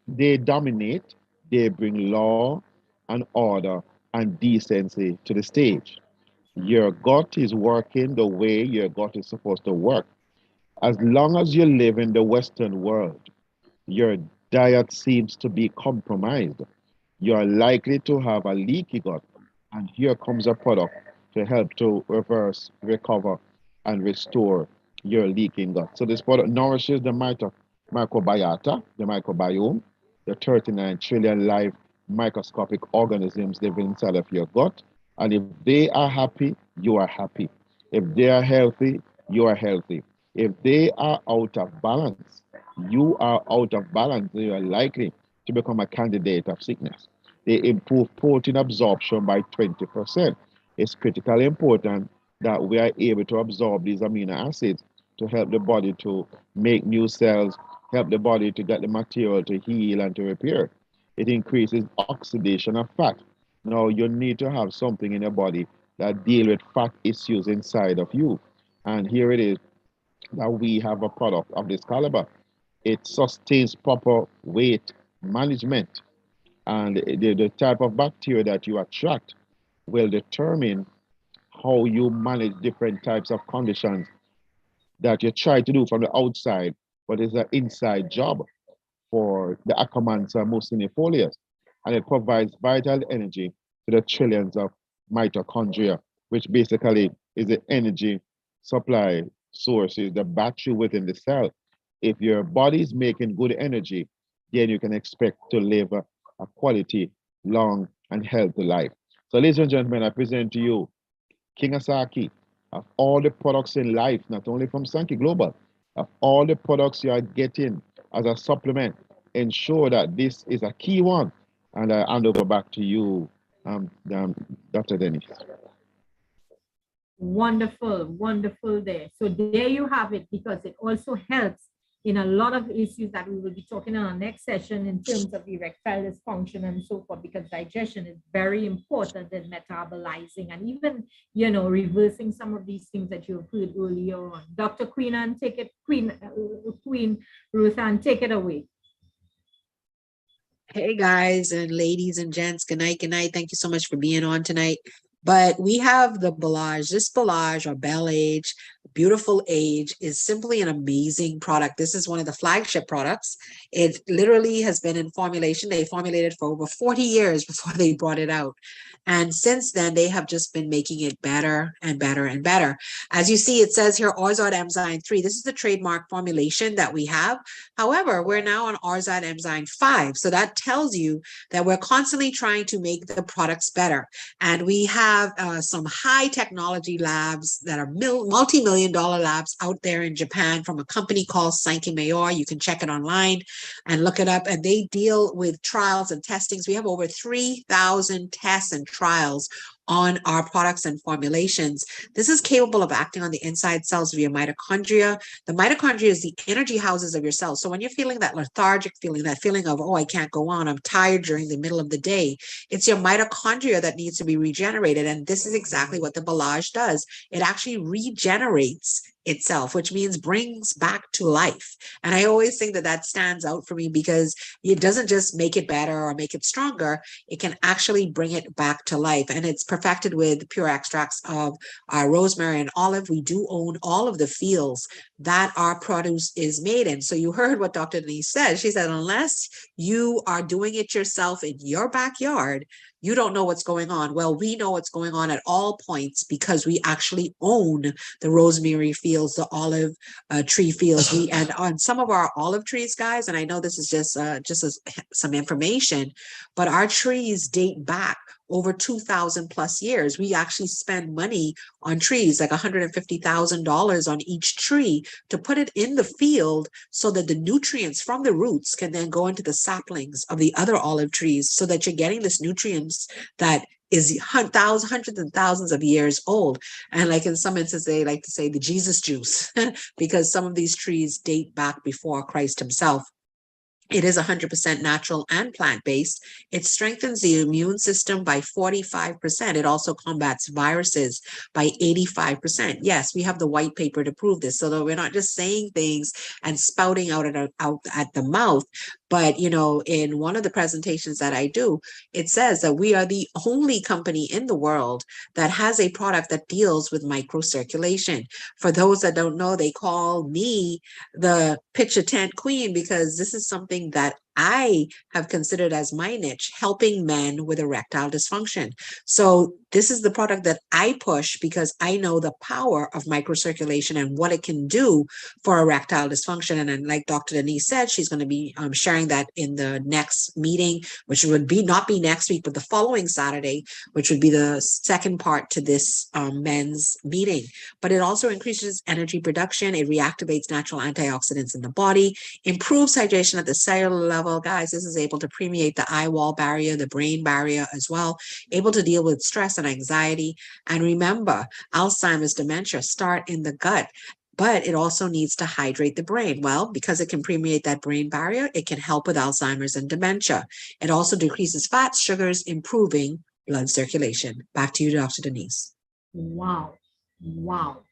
they dominate, they bring law and order and decency to the stage. Your gut is working the way your gut is supposed to work. As long as you live in the Western world, your diet seems to be compromised. You're likely to have a leaky gut. And here comes a product to help to reverse, recover, and restore your leaking gut. So this product nourishes the microbiota, the microbiome, the 39 trillion live microscopic organisms living inside of your gut. And if they are happy, you are happy. If they are healthy, you are healthy. If they are out of balance, you are out of balance, you are likely to become a candidate of sickness. They improve protein absorption by 20%. It's critically important that we are able to absorb these amino acids to help the body to make new cells, help the body to get the material to heal and to repair. It increases oxidation of fat. Now, you need to have something in your body that deal with fat issues inside of you. And here it is that we have a product of this caliber. It sustains proper weight management, and the type of bacteria that you attract will determine how you manage different types of conditions that you try to do from the outside, but it's an inside job for the Akkermansia mucinifolia, and it provides vital energy to the trillions of mitochondria, which basically is the energy supply source, is the battery within the cell. If your body is making good energy, then you can expect to live a quality, long, and healthy life. So, ladies and gentlemen, I present to you King Asaki of all the products in life, not only from Sankey Global, of all the products you are getting as a supplement, ensure that this is a key one. And I hand over back to you, Dr. Dennis. Wonderful, wonderful there. So there you have it, because it also helps in a lot of issues that we will be talking on our next session in terms of erectile dysfunction and so forth, because digestion is very important in metabolizing and even, reversing some of these things that you heard earlier on. Dr. Queen, and take it, Queen Ruth, and take it away. Hey guys and ladies and gents, good night, good night. Thank you so much for being on tonight. But we have the Belage. This Belage, or Bel Age, Beautiful Age, is simply an amazing product. This is one of the flagship products. It literally has been in formulation. They formulated for over 40 years before they brought it out. And since then, they have just been making it better and better and better. As you see, it says here, Orzod Enzyme 3. This is the trademark formulation that we have. However, we're now on Orzod Enzyme 5. So that tells you that we're constantly trying to make the products better. And we have some high technology labs that are multi-million dollar labs out there in Japan from a company called Sankey Mayor. You can check it online and look it up. And they deal with trials and testings. We have over 3,000 tests and trials on our products and formulations. This is capable of acting on the inside cells of your mitochondria. The mitochondria is the energy houses of your cells. So when you're feeling that lethargic feeling, that feeling of, oh, I can't go on, I'm tired during the middle of the day, it's your mitochondria that needs to be regenerated. And this is exactly what the Belage does. It actually regenerates itself, which means brings back to life. And I always think that that stands out for me, because it doesn't just make it better or make it stronger, it can actually bring it back to life. And it's perfected with pure extracts of rosemary and olive. We do own all of the fields that our produce is made in. So you heard what Dr. Denise said. She said, unless you are doing it yourself in your backyard, you don't know what's going on. Well, we know what's going on at all points, because we actually own the rosemary fields, the olive tree fields. And on some of our olive trees, guys, and I know this is just some information, but our trees date back over 2,000 plus years. We actually spend money on trees, like $150,000 on each tree, to put it in the field so that the nutrients from the roots can then go into the saplings of the other olive trees, so that you're getting this nutrients that is hundreds and thousands of years old. And like in some instances, they like to say the Jesus juice, because some of these trees date back before Christ himself. It is 100% natural and plant-based. It strengthens the immune system by 45%. It also combats viruses by 85%. Yes, we have the white paper to prove this, so that we're not just saying things and spouting out at the mouth. But, in one of the presentations that I do, it says that we are the only company in the world that has a product that deals with microcirculation. For those that don't know, they call me the pitch a tent queen, because this is something that I have considered as my niche, helping men with erectile dysfunction. So this is the product that I push because I know the power of microcirculation and what it can do for erectile dysfunction. And then, like Dr. Denise said, she's going to be sharing that in the next meeting, which would be not be next week, but the following Saturday, which would be the second part to this men's meeting. But it also increases energy production. It reactivates natural antioxidants in the body, improves hydration at the cellular level. Guys, this is able to permeate the eye wall barrier, the brain barrier as well, able to deal with stress and anxiety. And remember, Alzheimer's dementia start in the gut, but it also needs to hydrate the brain. Well, because it can permeate that brain barrier, it can help with Alzheimer's and dementia. It also decreases fats, sugars, improving blood circulation. Back to you, Dr. Denise. Wow. Wow.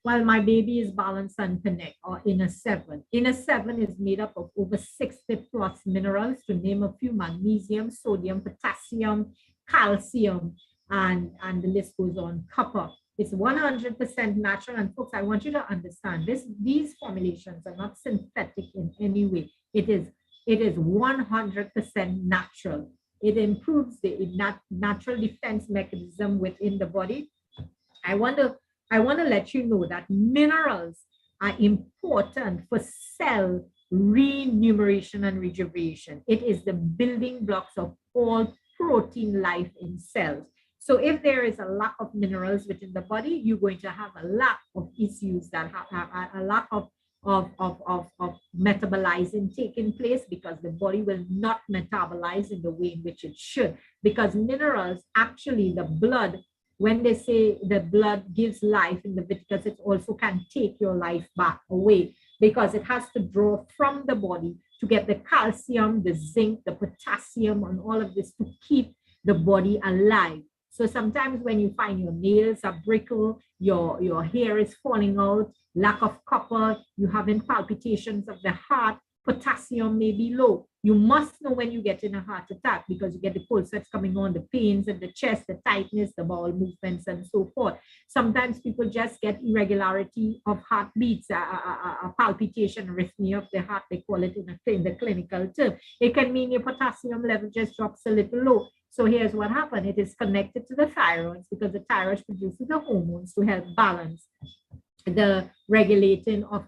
Well, my baby is balanced and connect, or inner seven. Inner seven is made up of over 60 plus minerals, to name a few: magnesium, sodium, potassium, calcium, and the list goes on. Copper. It's 100% natural. And folks, I want you to understand this: these formulations are not synthetic in any way. It is 100% natural. It improves the natural defense mechanism within the body. I want to let you know that minerals are important for cell remuneration and rejuvenation. It is the building blocks of all protein life in cells. So if there is a lack of minerals within the body, you're going to have a lack of issues that have a lack of metabolizing taking place, because the body will not metabolize in the way in which it should. Because minerals, actually, the blood, when they say the blood gives life in Leviticus, it also can take your life back away, because it has to draw from the body to get the calcium, the zinc, the potassium, and all of this to keep the body alive. So sometimes when you find your nails are brittle, your hair is falling out, lack of copper, you having palpitations of the heart, potassium may be low. You must know when you get in a heart attack, because you get the cold sweats coming on, the pains in the chest, the tightness, the bowel movements, and so forth. Sometimes people just get irregularity of heartbeats, a palpitation, arrhythmia of the heart, they call it in the clinical term. It can mean your potassium level just drops a little low. So here's what happened. It is connected to the thyroid, because the thyroid produces the hormones to help balance the regulating of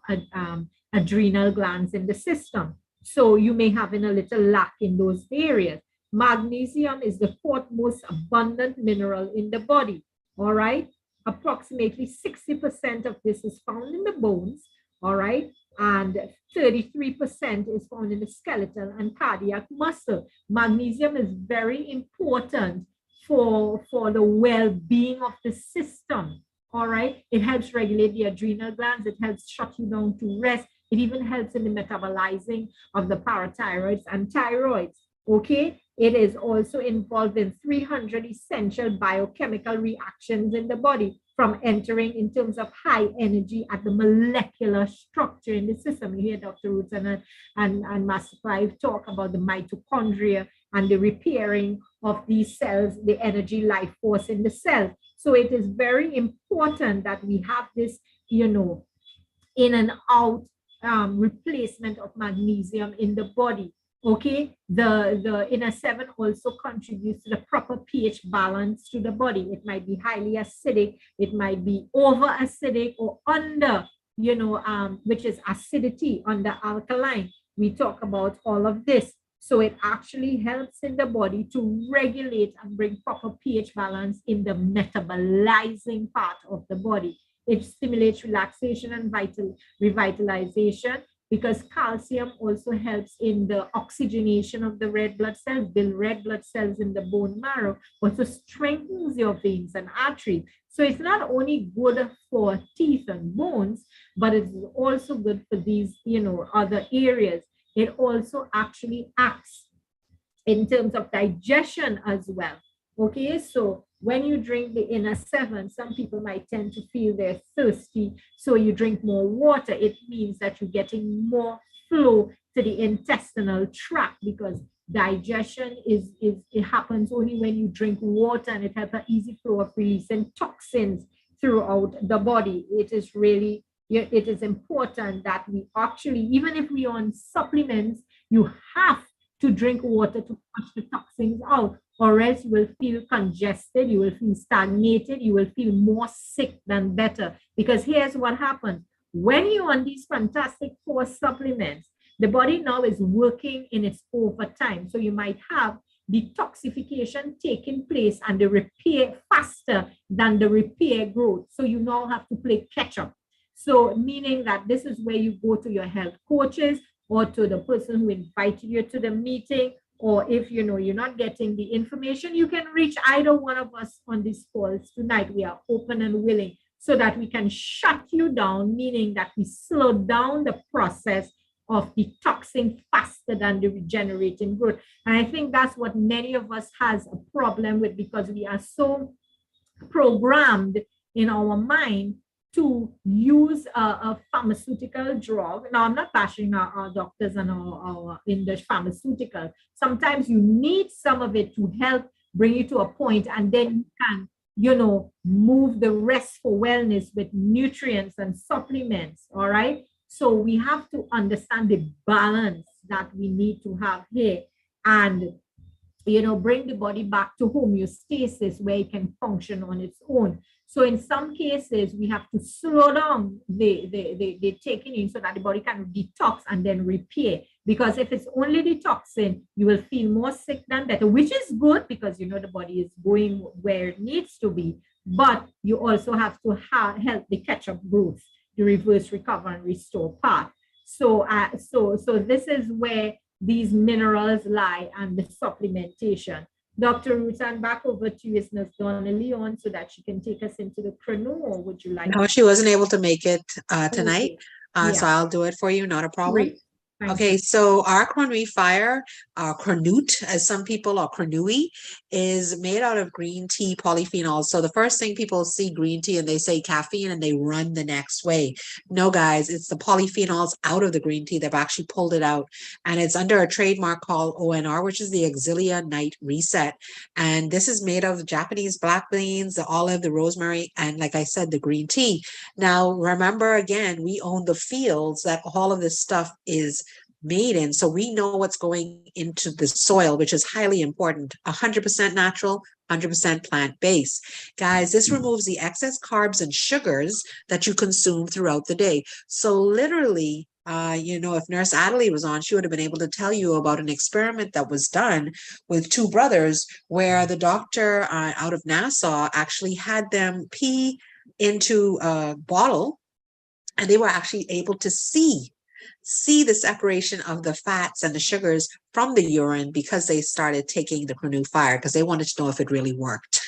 adrenal glands in the system. So you may have a little lack in those areas. Magnesium is the fourth most abundant mineral in the body. All right. Approximately 60% of this is found in the bones. All right. And 33% is found in the skeletal and cardiac muscle. Magnesium is very important for the well-being of the system. All right. It helps regulate the adrenal glands. It helps shut you down to rest. It even helps in the metabolizing of the parathyroids and thyroids. Okay. It is also involved in 300 essential biochemical reactions in the body, from entering in terms of high energy at the molecular structure in the system. You hear Dr. Ruth and Master Clive talk about the mitochondria and the repairing of these cells, the energy life force in the cell. So it is very important that we have this, in and out replacement of magnesium in the body. Okay, the inner seven also contributes to the proper pH balance to the body. It might be highly acidic, it might be over acidic, or under, which is acidity, under alkaline. We talk about all of this. So it actually helps in the body to regulate and bring proper pH balance in the metabolizing part of the body. It stimulates relaxation and revitalization, because calcium also helps in the oxygenation of the red blood cells, build red blood cells in the bone marrow, also strengthens your veins and arteries. So it's not only good for teeth and bones, but it's also good for these, other areas. It also actually acts in terms of digestion as well. Okay, so when you drink the inner seven, some people might tend to feel they're thirsty, so you drink more water. It means that you're getting more flow to the intestinal tract, because digestion it happens only when you drink water, and it has an easy flow of releasing toxins throughout the body. It is important that we actually, even if we're on supplements, You have to drink water to flush the toxins out, or else you will feel congested, you will feel stagnated, you will feel more sick than better. Because here's what happens. When you're on these fantastic force supplements, the body now is working in its overtime. So you might have detoxification taking place and the repair faster than the repair growth. So you now have to play catch up. So meaning that this is where you go to your health coaches or to the person who invited you to the meeting, or if you know you're not getting the information, you can reach either one of us on these calls tonight. We are open and willing so that we can shut you down, meaning that we slow down the process of detoxing faster than the regenerating growth. And I think that's what many of us has a problem with, because we are so programmed in our mind to use a pharmaceutical drug. Now, I'm not bashing our doctors and our in the pharmaceutical. Sometimes you need some of it to help bring you to a point, and then you can, you know, move the rest for wellness with nutrients and supplements. All right. So we have to understand the balance that we need to have here, and you know, bring the body back to homeostasis where it can function on its own. So in some cases, we have to slow down the taking in so that the body can detox and then repair. Because if it's only detoxing, you will feel more sick than better, which is good because you know the body is going where it needs to be. But you also have to help the catch-up growth, the reverse recover and restore path. So this is where these minerals lie and the supplementation. Dr. Ruth, and back over to you, Nurse Donna Leon, so that she can take us into the chrono, or would you like? No, she wasn't able to make it tonight. Okay. So I'll do it for you, not a problem. Great. Thank Okay, you. so our Cronui fire, Cronut, as some people, or Cronui, is made out of green tea polyphenols. So the first thing people see green tea and they say caffeine and they run the next way. No, guys, it's the polyphenols out of the green tea. They've actually pulled it out, and it's under a trademark called ONR, which is the Exilia Night Reset. And this is made of Japanese black beans, the olive, the rosemary, and like I said, the green tea. Now, remember, again, we own the fields that all of this stuff is made in. So we know what's going into the soil, which is highly important. 100% natural, 100% plant-based. Guys, this removes the excess carbs and sugars that you consume throughout the day. So literally, you know, if Nurse Adelaide was on, she would have been able to tell you about an experiment that was done with two brothers where the doctor out of Nassau actually had them pee into a bottle, and they were actually able to see the separation of the fats and the sugars from the urine because they started taking the Cronut fire because they wanted to know if it really worked.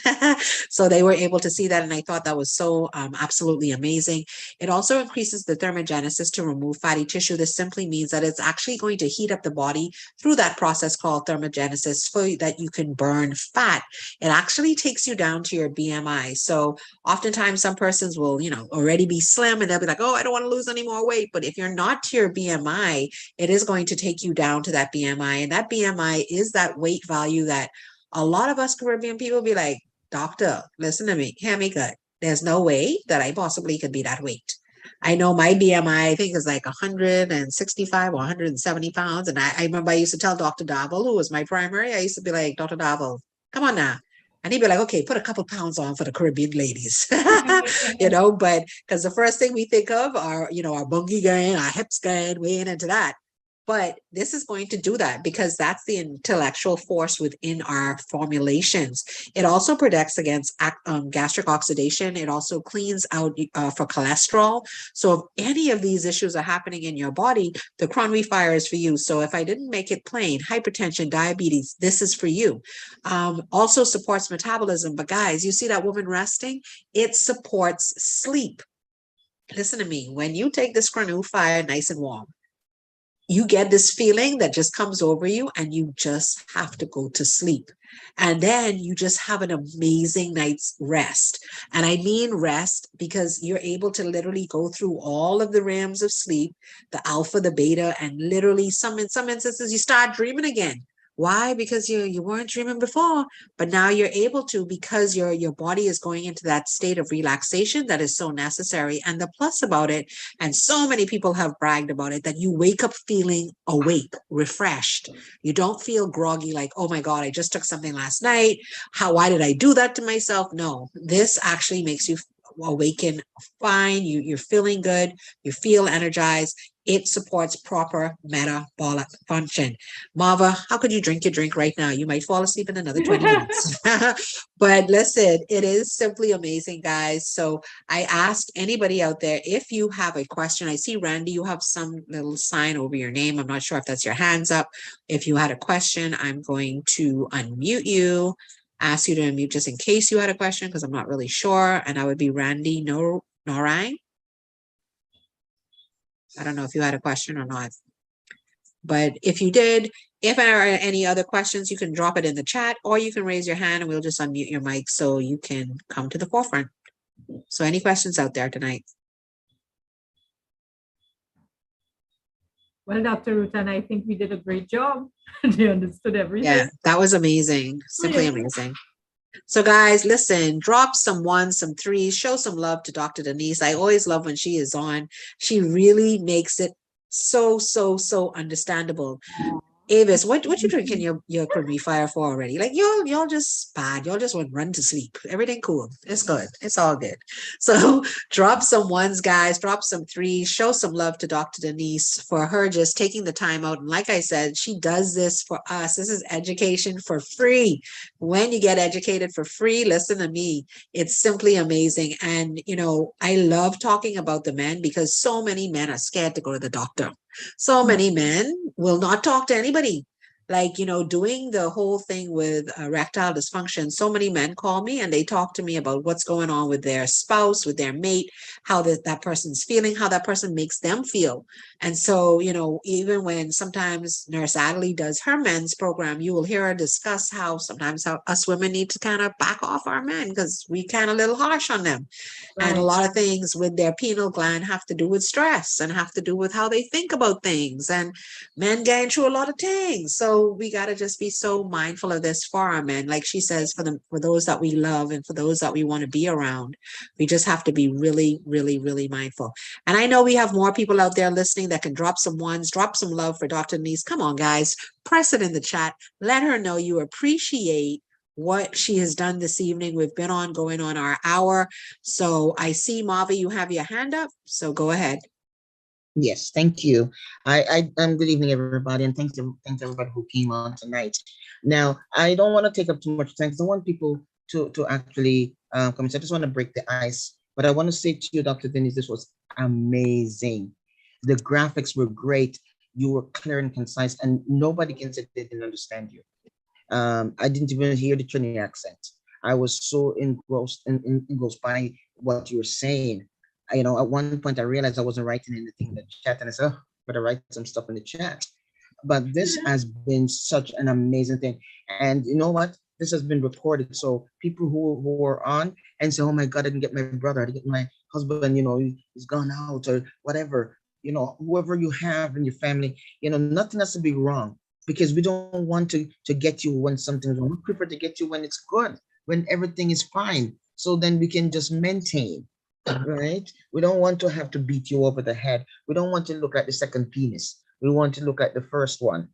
So they were able to see that, and I thought that was so absolutely amazing. It also increases the thermogenesis to remove fatty tissue. This simply means that it's actually going to heat up the body through that process called thermogenesis so that you can burn fat. It actually takes you down to your BMI. So oftentimes some persons will, you know, already be slim and they'll be like, oh, I don't want to lose any more weight. But if you're not to your BMI, it is going to take you down to that BMI. And that BMI is that weight value that a lot of us Caribbean people be like, doctor, listen to me, hear me good. There's no way that I possibly could be that weight. I know my BMI, I think, is like 165 or 170 pounds. And I remember I used to tell Dr. Davel, who was my primary, I used to be like, Dr. Davel, come on now. And he'd be like, okay, put a couple pounds on for the Caribbean ladies, you know, but because the first thing we think of are, you know, our bungie gain, our hips gain, weighing into that. But this is going to do that because that's the intellectual force within our formulations. It also protects against gastric oxidation. It also cleans out for cholesterol. So if any of these issues are happening in your body, the Cronui fire is for you. So if I didn't make it plain, hypertension, diabetes, this is for you. Also supports metabolism. But guys, you see that woman resting? It supports sleep. Listen to me. When you take this Cronui fire nice and warm, you get this feeling that just comes over you and you just have to go to sleep. And then you just have an amazing night's rest. And I mean rest because you're able to literally go through all of the realms of sleep, the alpha, the beta, and literally in some instances, you start dreaming again. Why? Because you weren't dreaming before, but now you're able to, because your body is going into that state of relaxation that is so necessary. And the plus about it, and so many people have bragged about it, that you wake up feeling awake, refreshed. You don't feel groggy like, oh my God, I just took something last night. Why did I do that to myself? No, this actually makes you awaken fine. You're feeling good. You feel energized. It supports proper metabolic function. Marva, how could you drink your drink right now? You might fall asleep in another 20 minutes. But listen, it is simply amazing, guys. So I ask anybody out there, if you have a question, I see Randy, you have some little sign over your name. I'm not sure if that's your hands up. If you had a question, I'm going to unmute you, ask you to unmute just in case you had a question, because I'm not really sure. And I would be Randy Norang. I don't know if you had a question or not. But if you did, if there are any other questions, you can drop it in the chat, or you can raise your hand and we'll just unmute your mic so you can come to the forefront. So any questions out there tonight? Well, Dr. Rutan, I think we did a great job. They understood everything. Yeah, that was amazing. Simply amazing. So guys, listen, drop some ones, some threes, show some love to Dr. Denise. I always love when she is on. She really makes it so understandable. Avis, what you drinking your Creamy Fire for already? Like y'all just bad. Y'all just want to run to sleep. Everything cool. It's good. It's all good. So drop some ones, guys. Drop some threes. Show some love to Dr. Denise for her just taking the time out. And like I said, she does this for us. This is education for free. When you get educated for free, listen to me. It's simply amazing. And I love talking about the men, because so many men are scared to go to the doctor. So many men will not talk to anybody. Like, doing the whole thing with erectile dysfunction. So many men call me and they talk to me about what's going on with their spouse, with their mate, how that person's feeling, how that person makes them feel. And so, even when sometimes Nurse Adley does her men's program, you will hear her discuss how sometimes us women need to kind of back off our men because we kind of a little harsh on them. Right. And a lot of things with their pineal gland have to do with stress and have to do with how they think about things. And men getting through a lot of things. So we got to just be so mindful of this for our men. Like she says, for those that we love and for those that we want to be around, we just have to be really, really, really mindful. And I know we have more people out there listening that can drop some ones, drop some love for Dr. Denise. Come on, guys, press it in the chat. Let her know you appreciate what she has done this evening. We've been going on our hour. So I see, Marva, you have your hand up. So go ahead. Yes, thank you. Good evening, everybody, and thanks everybody who came on tonight. Now, I don't want to take up too much time because I want people to actually come. So I just want to break the ice. But I want to say to you, Dr. Denise, this was amazing. The graphics were great. You were clear and concise, and nobody can say they didn't understand you. I didn't even hear the Trinity accent. I was so engrossed by what you were saying. At one point I realized I wasn't writing anything in the chat, and I said, oh, better write some stuff in the chat. But this has been such an amazing thing. And you know what? This has been recorded. So people who are on and say, oh my God, I didn't get my brother, I didn't get my husband, he's gone out or whatever, whoever you have in your family, nothing has to be wrong, because we don't want to get you when something's wrong. We prefer to get you when it's good, when everything is fine. So then we can just maintain. Right? We don't want to have to beat you over the head. We don't want to look at the second penis. We want to look at the first one,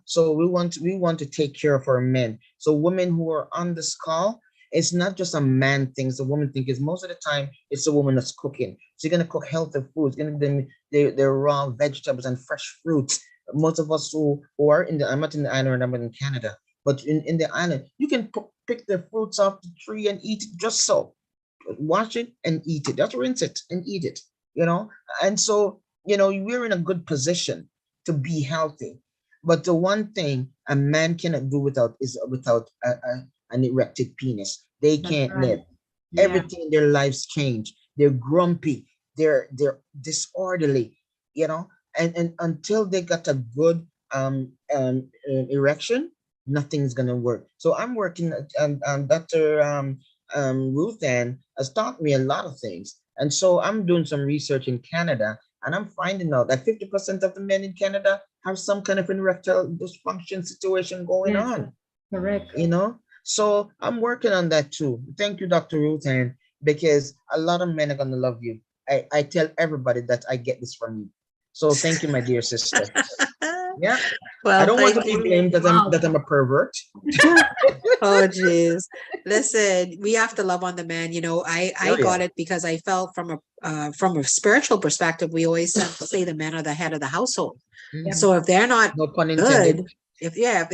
So we want to take care of our men. So women who are on this call, it's not just a man thing. It's a woman thing, because most of the time it's a woman that's cooking. She's gonna cook healthy foods, gonna them their raw vegetables and fresh fruits. Most of us who are I'm not in the island, I'm in Canada, but in the island, you can pick the fruits off the tree and eat it just so. Wash it and eat it. Just rinse it and eat it, And so, we're in a good position to be healthy. But the one thing a man cannot do without an erected penis. They can't live. Yeah. Everything in their lives change. They're grumpy. They're disorderly, and until they got a good erection, nothing's gonna work. So I'm working on Dr. Ruth Ann has taught me a lot of things. And so I'm doing some research in Canada, and I'm finding out that 50% of the men in Canada have some kind of erectile dysfunction situation going Yes. on. Correct. You know, so I'm working on that too. Thank you, Dr. Ruth, and because a lot of men are gonna love you. I tell everybody that I get this from you. So thank you, my dear sister. Yeah. Well, I don't want to thank be you. blamed that I'm a pervert. Oh geez. Listen, we have to love on the man. You know, I Oh, got yeah. it because I felt from a spiritual perspective, we always say the men are the head of the household. Mhm. So if they're not No pun intended. good, if they're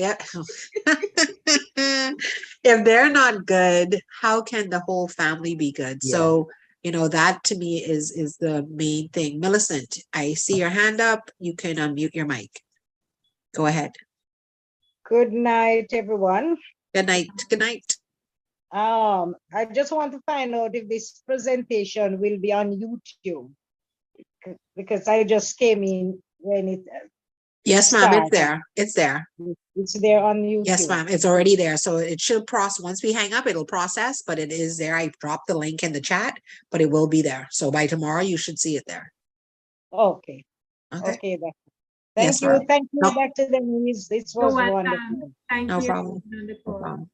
if they're not good, how can the whole family be good? Yeah. So, you know, that to me is the main thing. Millicent, I see your hand up. You can unmute your mic. Go ahead. Good night, everyone. Good night. Good night. I just want to find out if this presentation will be on YouTube because I just came in when it Yes, ma'am. It's started. there. It's there. It's there on YouTube. Yes, ma'am. It's already there. So it should process. Once we hang up, it'll process, but it is there. I dropped the link in the chat, but it will be there. So by tomorrow, you should see it there. Okay. Okay. Okay. Yes, Thank you. ma'am. Thank you, No. Dr. Denise. This You're was welcome. wonderful. Thank No you. problem. Wonderful. No problem.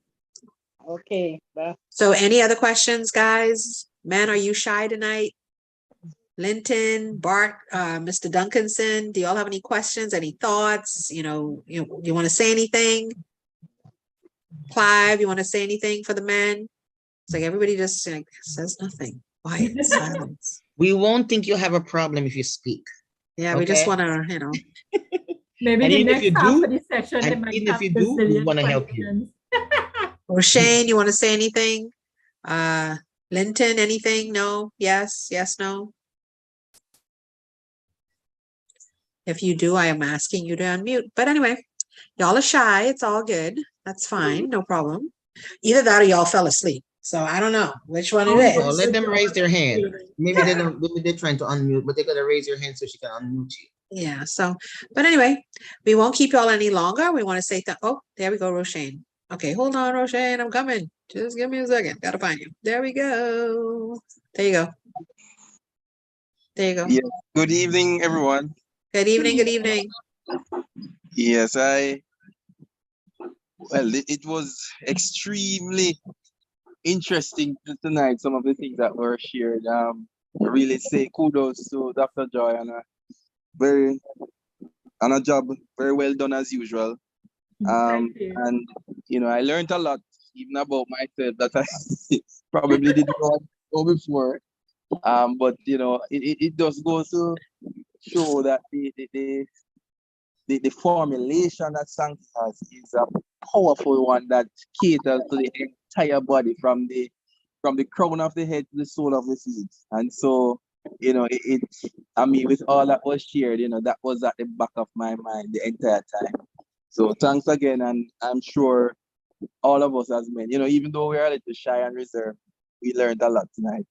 Okay. Bye. So any other questions, guys? Man, are you shy tonight? Linton, Bart, Mr. Duncanson, do y'all have any questions, any thoughts? You want to say anything? Clive, you want to say anything for the men? It's like everybody just like says nothing. Quiet silence. We won't think you have a problem if you speak. Yeah, we just Okay. want to, Maybe And the even if next you half do- of the session, they and might even if have you do, we bazillion wanna help you. questions. Or Shane, you want to say anything? Linton, anything? No? Yes? Yes? No? If you do, I am asking you to unmute. But anyway, y'all are shy. It's all good. That's fine. No problem. Either that or y'all fell asleep. So I don't know which one it Oh, Oh, is. let them raise their hand. Maybe they Yeah. don't. Maybe they're trying to unmute, but they gotta raise your hand so she can unmute you. Yeah. So, but anyway, we won't keep y'all any longer. We want to say that. Oh, there we go, Roshane. Okay, hold on, Roshane. I'm coming. Just give me a second. Gotta find you. There we go. There you go. There you go. Yeah. Good evening, everyone. Good evening. Good evening. Yes, it was extremely interesting tonight. Some of the things that were shared. Really say kudos to Dr. Joy on a job very well done as usual. Thank you. And I learned a lot even about myself that I probably didn't know before. But it does go to show that the formulation that Sancti has is a powerful one that caters to the entire body from the crown of the head to the sole of the feet. And so, with all that was shared, that was at the back of my mind the entire time. So thanks again, and I'm sure all of us as men, even though we're a little shy and reserved, we learned a lot tonight.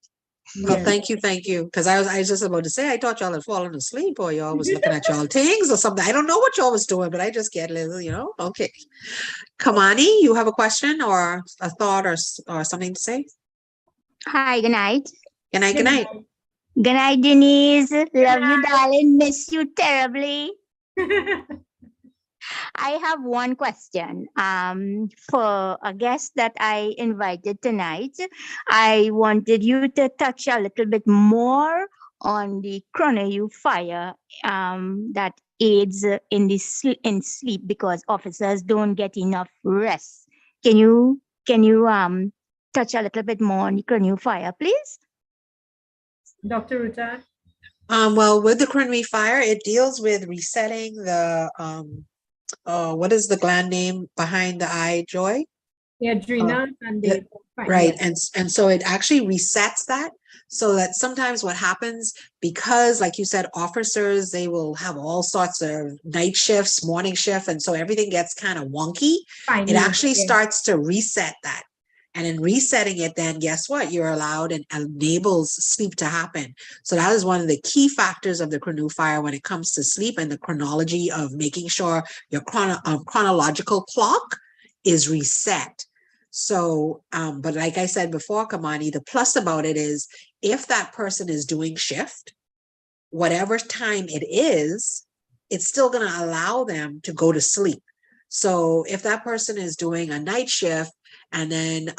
Well, Yes. thank you. Because I was just about to say, I thought y'all had fallen asleep or y'all was looking at y'all things or something. I don't know what y'all was doing, but I just get a little, okay. Kamani, you have a question or a thought or something to say? Hi, good night. Good night. Good night. Good night, Denise. Love you, darling. Miss you terribly. I have one question. For a guest that I invited tonight, I wanted you to touch a little bit more on the chrono fire that aids in sleep because officers don't get enough rest. Can you touch a little bit more on the chrono fire, please? Dr. Ruta? Well, with the coronary fire, it deals with resetting the what is the gland name behind the eye, Joy? The adrenals and the Right. yes. And so it actually resets that, so that sometimes what happens, because like you said, officers, they will have all sorts of night shifts, morning shift, and so everything gets kind of wonky. Fine, It yes, actually yes. starts to reset that. And in resetting it, then guess what? You're allowed and enables sleep to happen. So that is one of the key factors of the chrono fire when it comes to sleep and the chronology of making sure your chronological clock is reset. So, but like I said before, Kamani, the plus about it is if that person is doing shift, whatever time it is, it's still going to allow them to go to sleep. So if that person is doing a night shift and then,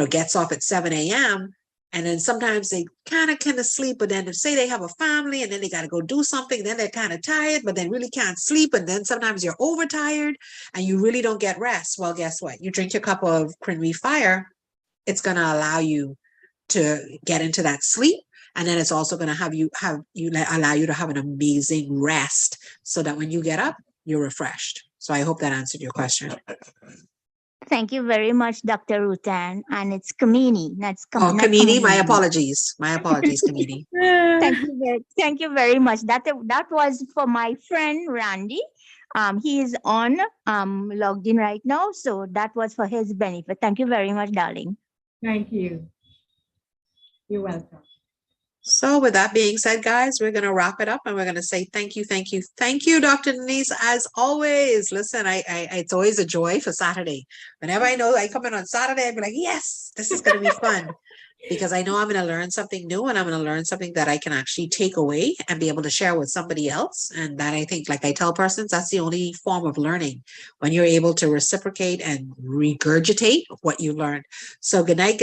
gets off at 7 a.m., and then sometimes they kind of sleep, but then say they have a family and then they got to go do something, then they're kind of tired, but they really can't sleep. And then sometimes you're overtired and you really don't get rest. Well, guess what? You drink your cup of Creamy Fire, it's going to allow you to get into that sleep. And then it's also going to allow you to have an amazing rest so that when you get up, you're refreshed. So I hope that answered your question. Thank you very much, Dr. Rutan. And it's Kamini, not Oh, not Kamini, my Kamini. apologies. My apologies, Kamini. Thank you very much. That was for my friend Randy. He is logged in right now, so that was for his benefit. Thank you very much, darling. Thank you. You're welcome. So with that being said, guys, we're going to wrap it up and we're going to say thank you, Dr. Denise, as always. Listen, it's always a joy for Saturday. Whenever I know I come in on Saturday, I'd be like, yes, this is going to be fun. Because I know I'm going to learn something new and I'm going to learn something that I can actually take away and be able to share with somebody else. And that I think, like I tell persons, that's the only form of learning, when you're able to reciprocate and regurgitate what you learned. So good night.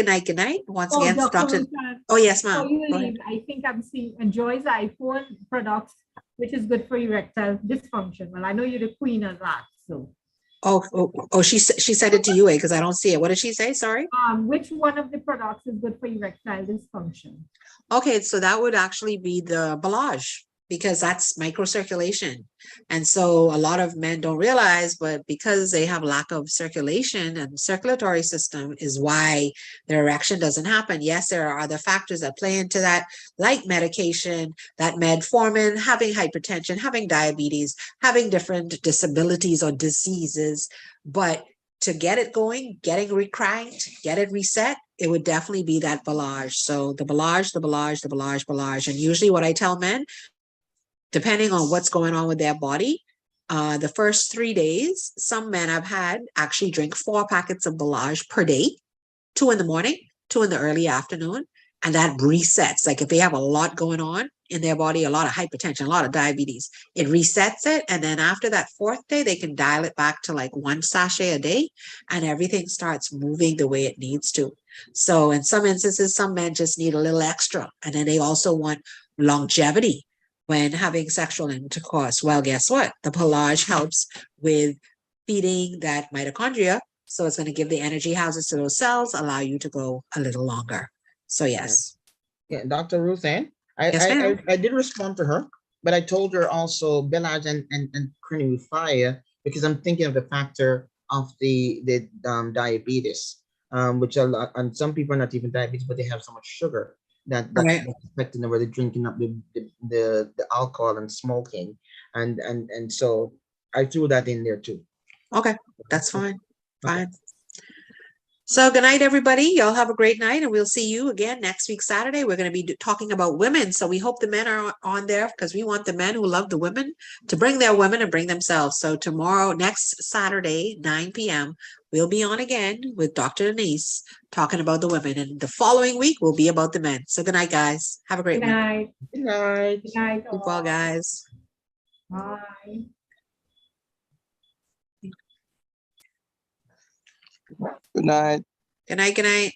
Once again, Dr. Rutan, Oh, yes, ma'am. before you Go ahead. leave, I think I'm seeing Joy's iPhone products, which is good for erectile dysfunction. Well, I know you're the queen of that, so. Oh, she said it to you, because I don't see it. What did she say? Sorry. Which one of the products is good for erectile dysfunction? Okay, so that would actually be the Balage, because that's microcirculation. And so a lot of men don't realize, but because they have lack of circulation and circulatory system is why their erection doesn't happen. Yes, there are other factors that play into that, like medication, that metformin, having hypertension, having diabetes, having different disabilities or diseases. But to get it going, getting recranked, get it reset, it would definitely be that Balage. So the Balage. And usually what I tell men, depending on what's going on with their body, the first 3 days, some men I've had actually drink 4 packets of Balage per day, 2 in the morning, 2 in the early afternoon. And that resets. Like if they have a lot going on in their body, a lot of hypertension, a lot of diabetes, it resets it. And then after that 4th day, they can dial it back to like 1 sachet a day and everything starts moving the way it needs to. So in some instances, some men just need a little extra. And then they also want longevity when having sexual intercourse. Well, guess what? The Balage helps with feeding that mitochondria. So it's going to give the energy houses to those cells, allow you to go a little longer. So yes. Yeah, Dr. Ruthann, Yes, ma'am. I did respond to her, but I told her also Belage and Creamy Fire, because I'm thinking of the factor of the diabetes, which and some people are not even diabetes, but they have so much sugar that's Right. affecting them, where they're drinking up the alcohol and smoking, and so I threw that in there too. Okay, that's fine. Fine. So good night, everybody. Y'all have a great night, and we'll see you again next week, Saturday. We're going to be talking about women. So we hope the men are on there, because we want the men who love the women to bring their women and bring themselves. So tomorrow, next Saturday, 9 p.m., we'll be on again with Dr. Denise talking about the women. And the following week will be about the men. So good night, guys. Have a great Good one. night. Good night. Good night. Keep well, guys. Bye. Good night. Good night. Good night.